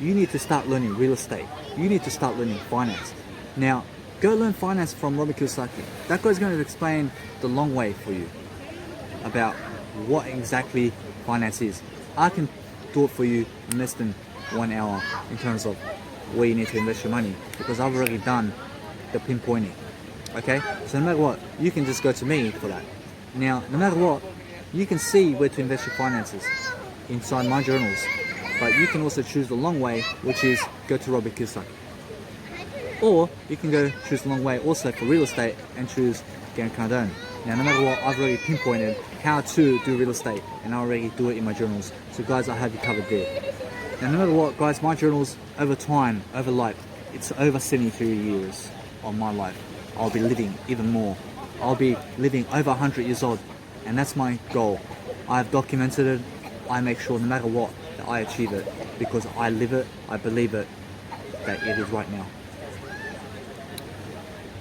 You need to start learning real estate. You need to start learning finance. Now, go learn finance from Robert Kiyosaki. That guy's going to explain the long way for you about what exactly finance is. I can do it for you in less than 1 hour in terms of where you need to invest your money, because I've already done the pinpointing. Okay? So no matter what, you can just go to me for that. Now, no matter what, you can see where to invest your finances inside my journals. But you can also choose the long way, which is go to Robert Kiyosaki. Or you can go choose the long way also for real estate and choose Grant Cardone. Now, no matter what, I've already pinpointed how to do real estate, and I already do it in my journals. So guys, I have you covered there. Now, no matter what, guys, my journals over time, over life, it's over 73 years of my life. I'll be living even more. I'll be living over 100 years old, and that's my goal. I've documented it. I make sure no matter what that I achieve it, because I live it, I believe it, that it is right now.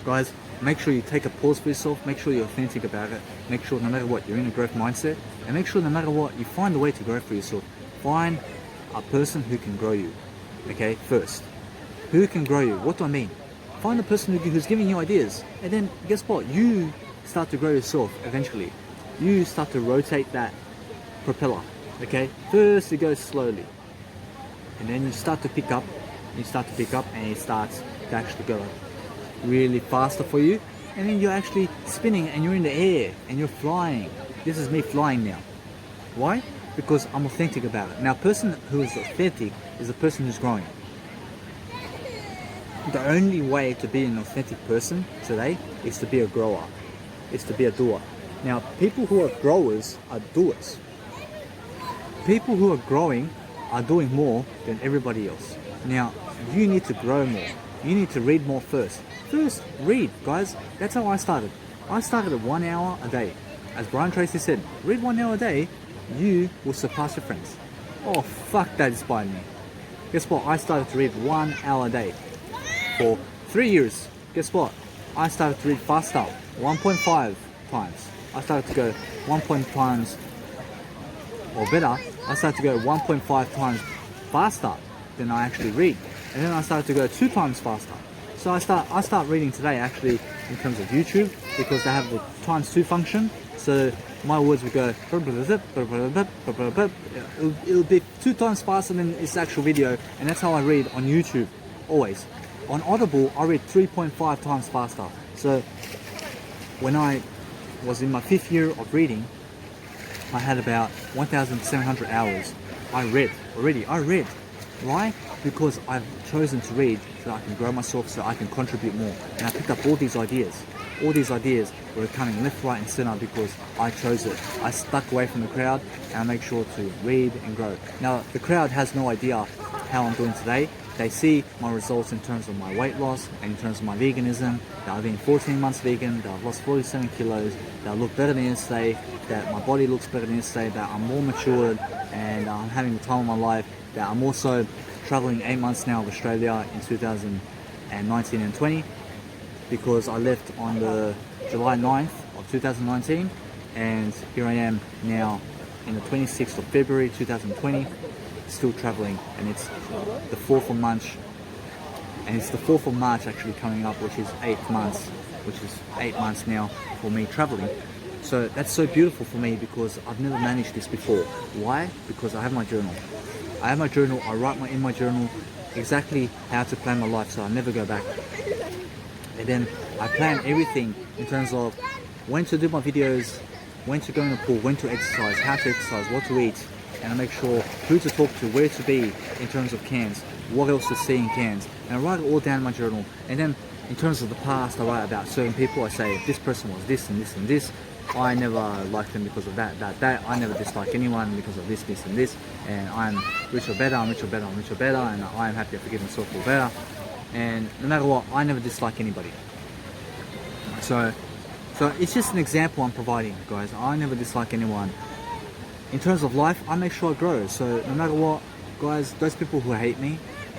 Guys, make sure you take a pause for yourself, make sure you're authentic about it, make sure no matter what you're in a growth mindset, and make sure no matter what you find a way to grow for yourself. Find a person who can grow you, okay, first. Who can grow you? What do I mean? Find a person who's giving you ideas, and then guess what? You start to grow yourself eventually. You start to rotate that propeller, okay? First it goes slowly, and then you start to pick up, and it starts to actually go really faster for you, and then you're actually spinning and you're in the air and you're flying. This is me flying now. Why? because I'm authentic about it. Now, a person who is authentic is a person who's growing. The only way to be an authentic person today is to be a grower, is to be a doer. Now, people who are growers are doers. People who are growing are doing more than everybody else. Now, you need to grow more. You need to read more first. First, read, guys. That's how I started. I started at 1 hour a day. As Brian Tracy said, read 1 hour a day, you will surpass your friends. Oh, fuck, that inspired me. Guess what? I started to read 1 hour a day for 3 years. Guess what? I started to read faster, 1.5 times. I started to go 1.5 times, or better, I started to go 1.5 times faster than I actually read. And then I started to go 2 times faster. So I start reading today actually in terms of YouTube, because they have the times 2 function. So my words would go, it'll be 2 times faster than its actual video, and that's how I read on YouTube, always. On Audible, I read 3.5 times faster. So when I was in my 5th year of reading, I had about 1,700 hours. I read already. I read. Why? Because I've chosen to read so I can grow myself, so I can contribute more. And I picked up all these ideas. All these ideas were coming left, right and center because I chose it. I stuck away from the crowd and I make sure to read and grow. Now, the crowd has no idea how I'm doing today. They see my results in terms of my weight loss and in terms of my veganism, that I've been 14 months vegan, that I've lost 47 kilos, that I look better than yesterday, that my body looks better than yesterday, that I'm more matured and I'm having the time of my life, that I'm also traveling 8 months now of Australia in 2019 and 20, because I left on the July 9th of 2019 and here I am now in the 26th of February 2020, still traveling, and it's the 4th of March, and it's the 4th of March actually coming up, which is 8 months, which is 8 months now for me traveling. So that's so beautiful for me because I've never managed this before. Why? Because I have my journal. I have my journal, I write in my journal exactly how to plan my life so I never go back. And then I plan everything in terms of when to do my videos, when to go in the pool, when to exercise, how to exercise, what to eat, and I make sure who to talk to, where to be in terms of Cairns, what else to see in Cairns, and I write it all down in my journal. And then in terms of the past, I write about certain people. I say this person was this and this and this. I never liked them because of that. I never dislike anyone because of this and this. And I'm rich or better, I'm rich or better, I'm rich or better, and I'm happy to forgive myself for better. And no matter what, I never dislike anybody. So it's just an example I'm providing, guys. I never dislike anyone. In terms of life, I make sure I grow. So no matter what, guys, those people who hate me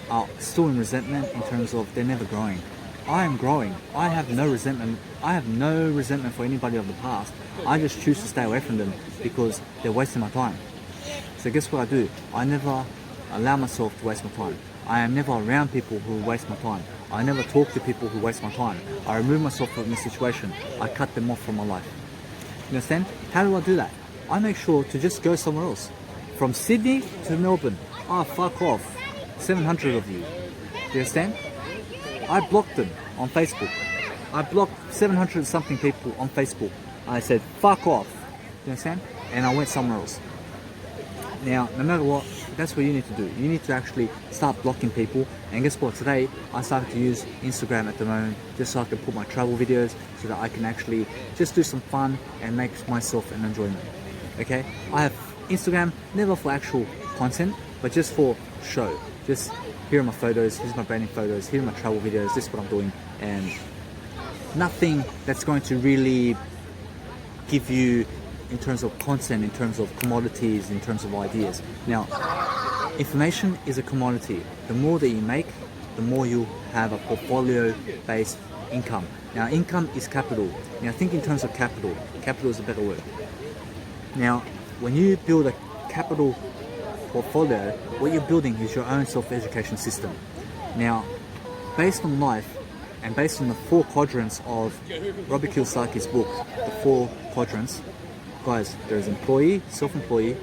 are still in resentment in terms of they're never growing. I am growing. I have no resentment. I have no resentment for anybody of the past. I just choose to stay away from them because they're wasting my time. So guess what I do? I never allow myself to waste my time. I am never around people who waste my time. I never talk to people who waste my time. I remove myself from the situation. I cut them off from my life. You understand? How do I do that? I make sure to just go somewhere else. From Sydney to Melbourne. Oh, fuck off. 700 of you. Do you understand? I blocked them on Facebook. I blocked 700 something people on Facebook. I said, fuck off. Do you understand? And I went somewhere else. Now, no matter what, that's what you need to do. You need to actually start blocking people. And guess what? Today, I started to use Instagram at the moment just so I can put my travel videos so that I can actually just do some fun and make myself an enjoyment. Okay? I have Instagram, never for actual content, but just for show. Just here are my photos, here's my branding photos, here are my travel videos, this is what I'm doing. And nothing that's going to really give you in terms of content, in terms of commodities, in terms of ideas. Now, information is a commodity. The more that you make, the more you have a portfolio-based income. Now, income is capital. Now, think in terms of capital. Capital is a better word. Now, when you build a capital portfolio, what you're building is your own self-education system. Now, based on life and based on the 4 quadrants of Robert Kiyosaki's book, the 4 quadrants, guys, there's employee, self-employed,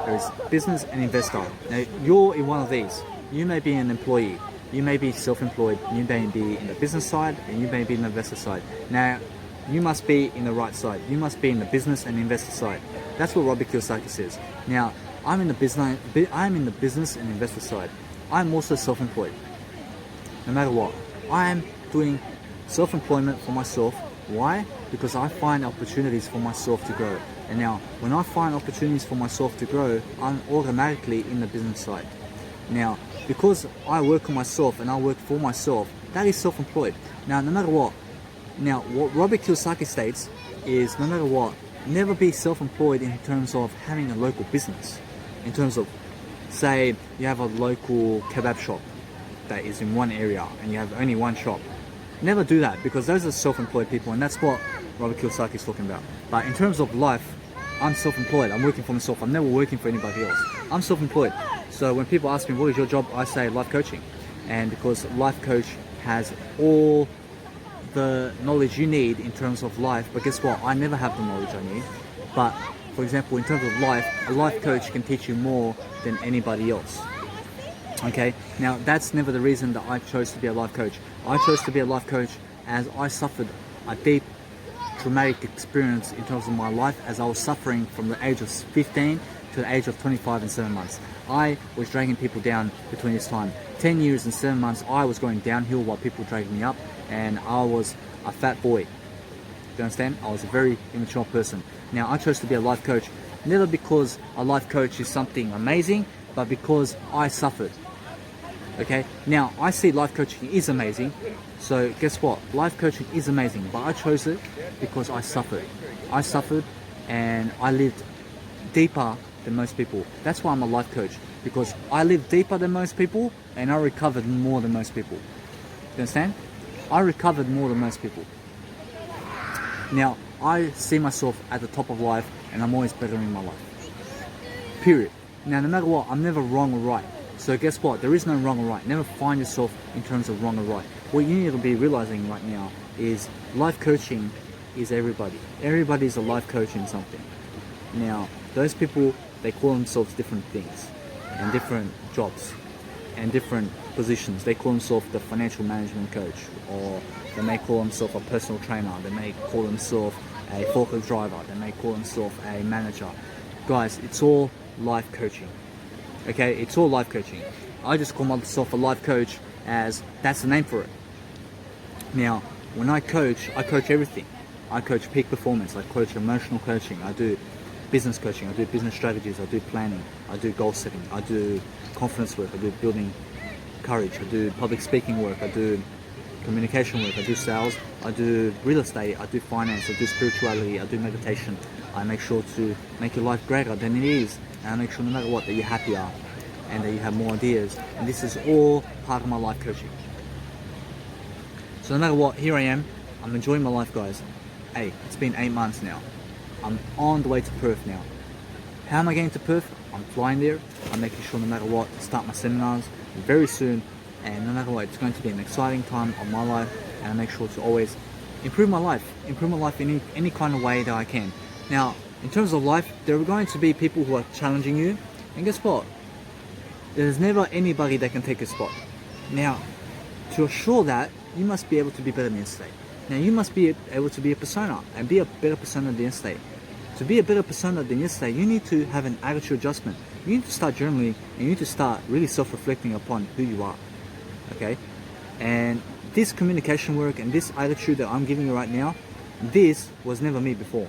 there's business and investor. Now, you're in one of these. You may be an employee, you may be self-employed, you may be in the business side, and you may be in the investor side. Now, you must be in the right side. You must be in the business and investor side. That's what Robert Kiyosaki says. Now, I'm in the business and investor side. I'm also self-employed. No matter what, I am doing self-employment for myself. Why? Because I find opportunities for myself to grow. And now, when I find opportunities for myself to grow, I'm automatically in the business side. Now, because I work on myself and I work for myself, that is self-employed. Now, no matter what, Robert Kiyosaki states is, no matter what, never be self-employed in terms of having a local business. In terms of, say, you have a local kebab shop that is in one area and you have only one shop. Never do that, because those are self-employed people, and that's what Robert Kiyosaki is talking about. But in terms of life, I'm self-employed. I'm working for myself. I'm never working for anybody else. I'm self-employed. So when people ask me, what is your job? I say life coaching. And because life coach has all the knowledge you need in terms of life, but guess what? I never have the knowledge I need. But for example, in terms of life, a life coach can teach you more than anybody else. Okay, now that's never the reason that I chose to be a life coach. I chose to be a life coach as I suffered a deep traumatic experience in terms of my life, as I was suffering from the age of 15 to the age of 25 and 7 months. I was dragging people down between this time. 10 years and 7 months, I was going downhill while people dragged me up, and I was a fat boy. Do you understand? I was a very immature person. Now, I chose to be a life coach, never because a life coach is something amazing, but because I suffered. Okay, now I see life coaching is amazing, so guess what? Life coaching is amazing, but I chose it because I suffered. I suffered and I lived deeper than most people. That's why I'm a life coach, because I lived deeper than most people and I recovered more than most people. You understand? I recovered more than most people. Now, I see myself at the top of life and I'm always bettering my life. Period. Now, no matter what, I'm never wrong or right. So guess what? There is no wrong or right. Never find yourself in terms of wrong or right. What you need to be realizing right now is life coaching is everybody. Everybody is a life coach in something. Now, those people, they call themselves different things and different jobs and different positions. They call themselves the financial management coach, or they may call themselves a personal trainer. They may call themselves a forklift driver. They may call themselves a manager. Guys, it's all life coaching. Okay, it's all life coaching. I just call myself a life coach as that's the name for it. Now, when I coach everything. I coach peak performance, I coach emotional coaching, I do business coaching, I do business strategies, I do planning, I do goal setting, I do confidence work, I do building courage, I do public speaking work, I do communication work, I do sales, I do real estate, I do finance, I do spirituality, I do meditation. I make sure to make your life greater than it is. And I make sure no matter what that you're happier and that you have more ideas. And this is all part of my life coaching. So no matter what, here I am. I'm enjoying my life, guys. Hey, it's been 8 months now. I'm on the way to Perth now. How am I getting to Perth? I'm flying there. I'm making sure no matter what to start my seminars very soon. And no matter what, it's going to be an exciting time of my life. And I make sure to always improve my life in any kind of way that I can. Now, in terms of life, there are going to be people who are challenging you, and guess what? There's never anybody that can take a spot. Now, to assure that, you must be able to be better than yesterday. Now, you must be able to be a persona, and be a better persona than yesterday. To be a better persona than yesterday, you need to have an attitude adjustment. You need to start journaling, and you need to start really self-reflecting upon who you are. Okay? And this communication work and this attitude that I'm giving you right now, this was never me before.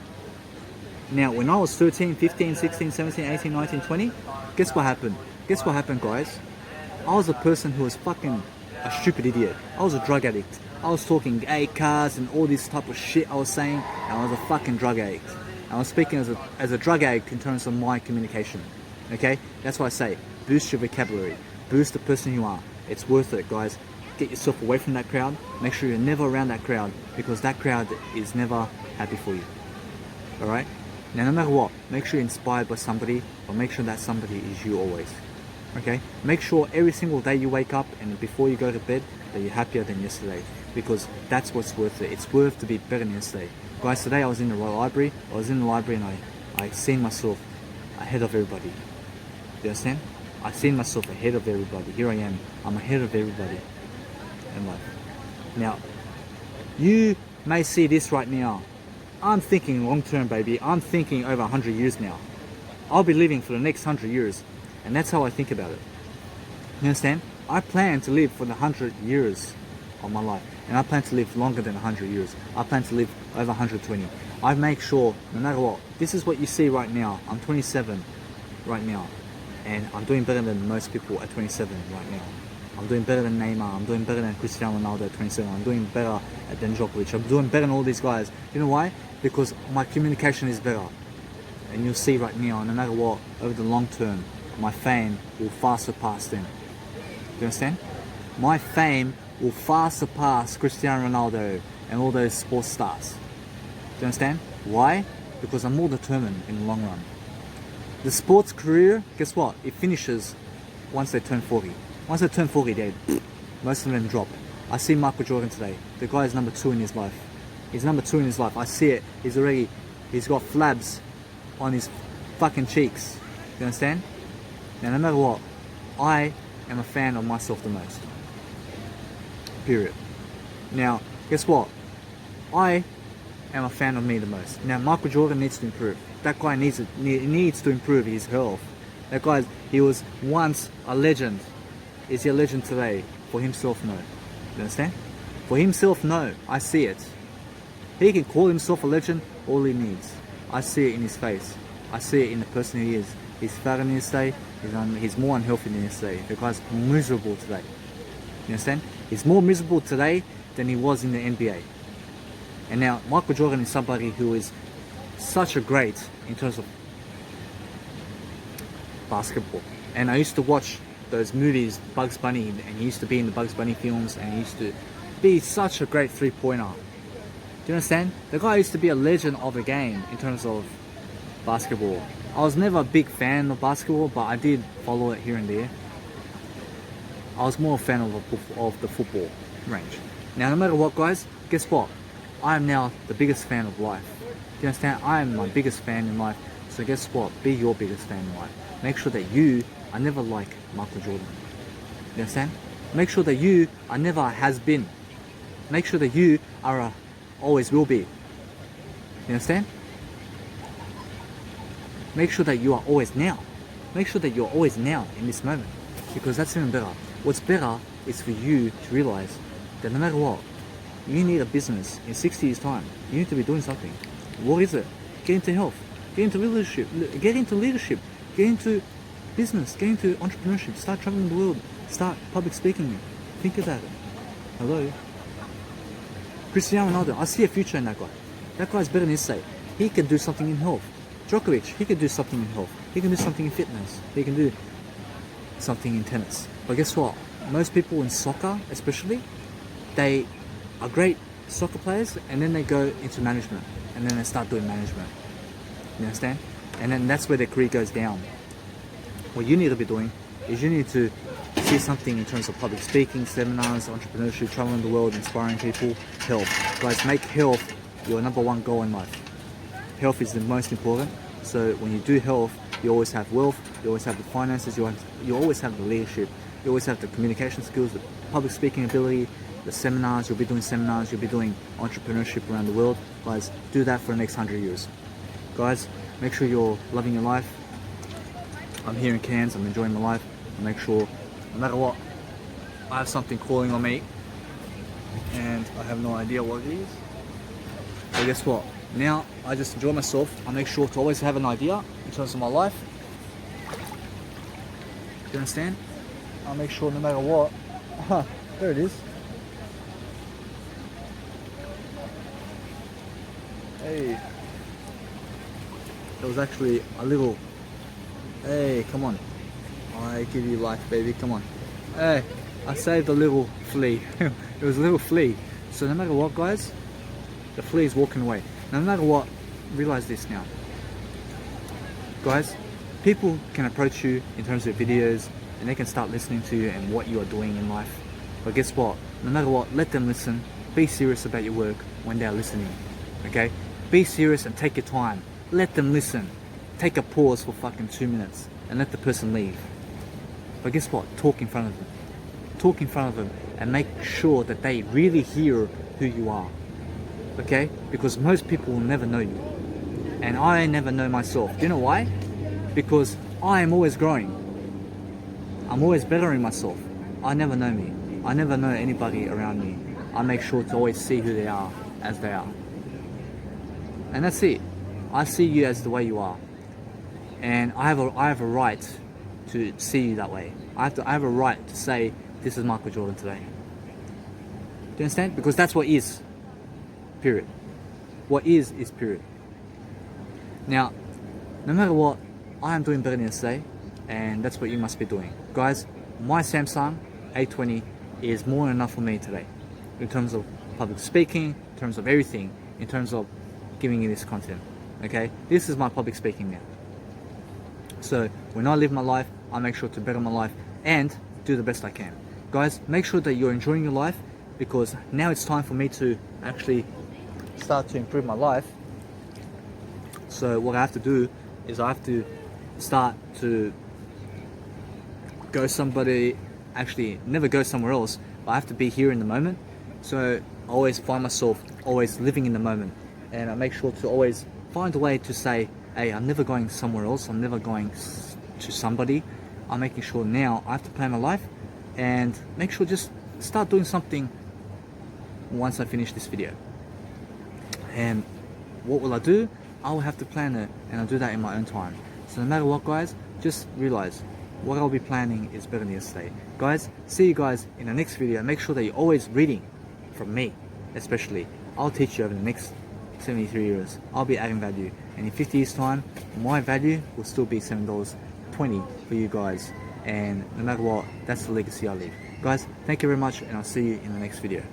Now, when I was 13, 15, 16, 17, 18, 19, 20, guess what happened? Guess what happened, guys? I was a person who was fucking a stupid idiot. I was a drug addict. I was talking gay cars and all this type of shit I was saying, and I was a fucking drug addict. I was speaking as a drug addict in terms of my communication. Okay? That's why I say, boost your vocabulary. Boost the person you are. It's worth it, guys. Get yourself away from that crowd. Make sure you're never around that crowd, because that crowd is never happy for you. Alright? Now, no matter what, make sure you're inspired by somebody, or make sure that somebody is you always. Okay? Make sure every single day you wake up and before you go to bed that you're happier than yesterday, because that's what's worth it. It's worth to be better than yesterday. Guys, today I was in the Royal Library. I was in the library and I seen myself ahead of everybody. Do you understand? I seen myself ahead of everybody. Here I am. I'm ahead of everybody in life. Now, you may see this right now. I'm thinking long term, baby. I'm thinking over 100 years now. I'll be living for the next 100 years. And that's how I think about it. You understand? I plan to live for the 100 years of my life. And I plan to live longer than 100 years. I plan to live over 120. I make sure, no matter what, this is what you see right now. I'm 27 right now. And I'm doing better than most people at 27 right now. I'm doing better than Neymar. I'm doing better than Cristiano Ronaldo at 27. I'm doing better than Djokovic. I'm doing better than all these guys. You know why? Because my communication is better. And you'll see right now, no matter what, over the long term, my fame will far surpass them. Do you understand? My fame will far surpass Cristiano Ronaldo and all those sports stars. Do you understand? Why? Because I'm more determined in the long run. The sports career, guess what? It finishes once they turn 40. Once they turn 40, most of them drop. I see Michael Jordan today. The guy is number 2 in his life. He's number 2 in his life. I see it. He's got flabs on his fucking cheeks. You understand? Now, no matter what, I am a fan of myself the most. Period. Now, guess what? I am a fan of me the most. Now, Michael Jordan needs to improve. That guy needs to improve his health. That guy, he was once a legend. Is he a legend today? For himself, no. You understand? For himself, no. I see it. He can call himself a legend all he needs. I see it in his face. I see it in the person he is. He's fatter than yesterday. He's more unhealthy than yesterday. The guy's miserable today. You understand? He's more miserable today than he was in the NBA. And now, Michael Jordan is somebody who is such a great in terms of basketball. And I used to watch those movies, Bugs Bunny, and he used to be in the Bugs Bunny films, and he used to be such a great three-pointer. Do you understand? The guy used to be a legend of the game in terms of basketball. I was never a big fan of basketball, but I did follow it here and there. I was more a fan of the football range. Now, no matter what, guys, guess what? I am now the biggest fan of life. Do you understand? I am my biggest fan in life. So guess what? Be your biggest fan in life. Make sure that you are never like Michael Jordan. You understand? Make sure that you are never has been. Make sure that you are always will be. You understand? Make sure that you are always now. Make sure that you're always now in this moment. Because that's even better. What's better is for you to realize that no matter what, you need a business in 60 years' time. You need to be doing something. What is it? Get into health. Get into leadership. Get into leadership. Get into business. Get into entrepreneurship. Start traveling the world. Start public speaking. Think about it. Hello? Cristiano Ronaldo. I see a future in that guy. That guy's better than yesterday. He can do something in health. Djokovic, he can do something in health. He can do something in fitness. He can do something in tennis. But guess what? Most people in soccer, especially, they are great soccer players, and then they go into management, and then they start doing management. You understand? And then that's where their career goes down. What you need to be doing is you need to see something in terms of public speaking, seminars, entrepreneurship, traveling the world, inspiring people, health. Guys, make health your number one goal in life. Health is the most important. So when you do health, you always have wealth, you always have the finances, you always have the leadership, you always have the communication skills, the public speaking ability, the seminars, you'll be doing seminars, you'll be doing entrepreneurship around the world. Guys, do that for the next 100 years. Guys, make sure you're loving your life. I'm here in Cairns, I'm enjoying my life. Make sure, no matter what, I have something calling on me, and I have no idea what it is. But guess what? Now, I just enjoy myself. I make sure to always have an idea in terms of my life. Do you understand? I make sure no matter what. There it is. Hey. There was actually a little... Hey, come on. I give you life, baby. Come on. Hey, I saved a little flea. It was a little flea. So no matter what, guys, the flea is walking away. No matter what, realize this now. Guys, people can approach you in terms of videos, and they can start listening to you and what you are doing in life. But guess what? No matter what, let them listen. Be serious about your work when they are listening. Okay? Be serious and take your time. Let them listen. Take a pause for fucking 2 minutes and let the person leave. But guess what? Talk in front of them. Talk in front of them and make sure that they really hear who you are. okay? Because most people will never know you. And I never know myself. Do you know why? Because I am always growing. I'm always bettering myself. I never know me. I never know anybody around me. I make sure to always see who they are as they are. And that's it. I see you as the way you are. And I have a right to see you that way. I have a right to say, this is Michael Jordan today. Do you understand? Because that's what is. Period. What is period. Now, no matter what, I am doing better than yesterday, and that's what you must be doing. Guys, my Samsung A20 is more than enough for me today. In terms of public speaking, in terms of everything, in terms of giving you this content. Okay? This is my public speaking now. So, when I live my life, I make sure to better my life and do the best I can. Guys, make sure that you're enjoying your life, because now it's time for me to actually start to improve my life. So what I have to do is I have to start to never go somewhere else, but I have to be here in the moment. So I always find myself always living in the moment, and I make sure to always find a way to say, hey, I'm never going somewhere else, I'm never going to somebody. I'm making sure now I have to plan my life and make sure just start doing something once I finish this video. And what will I do? I will have to plan it, and I'll do that in my own time. So no matter what, guys, just realize what I'll be planning is better than yesterday. Guys, see you guys in the next video. Make sure that you're always reading from me, especially. I'll teach you over the next 73 years. I'll be adding value, and in 50 years time, my value will still be $7.20 for you guys. And no matter what, that's the legacy I leave. Guys, thank you very much, and I'll see you in the next video.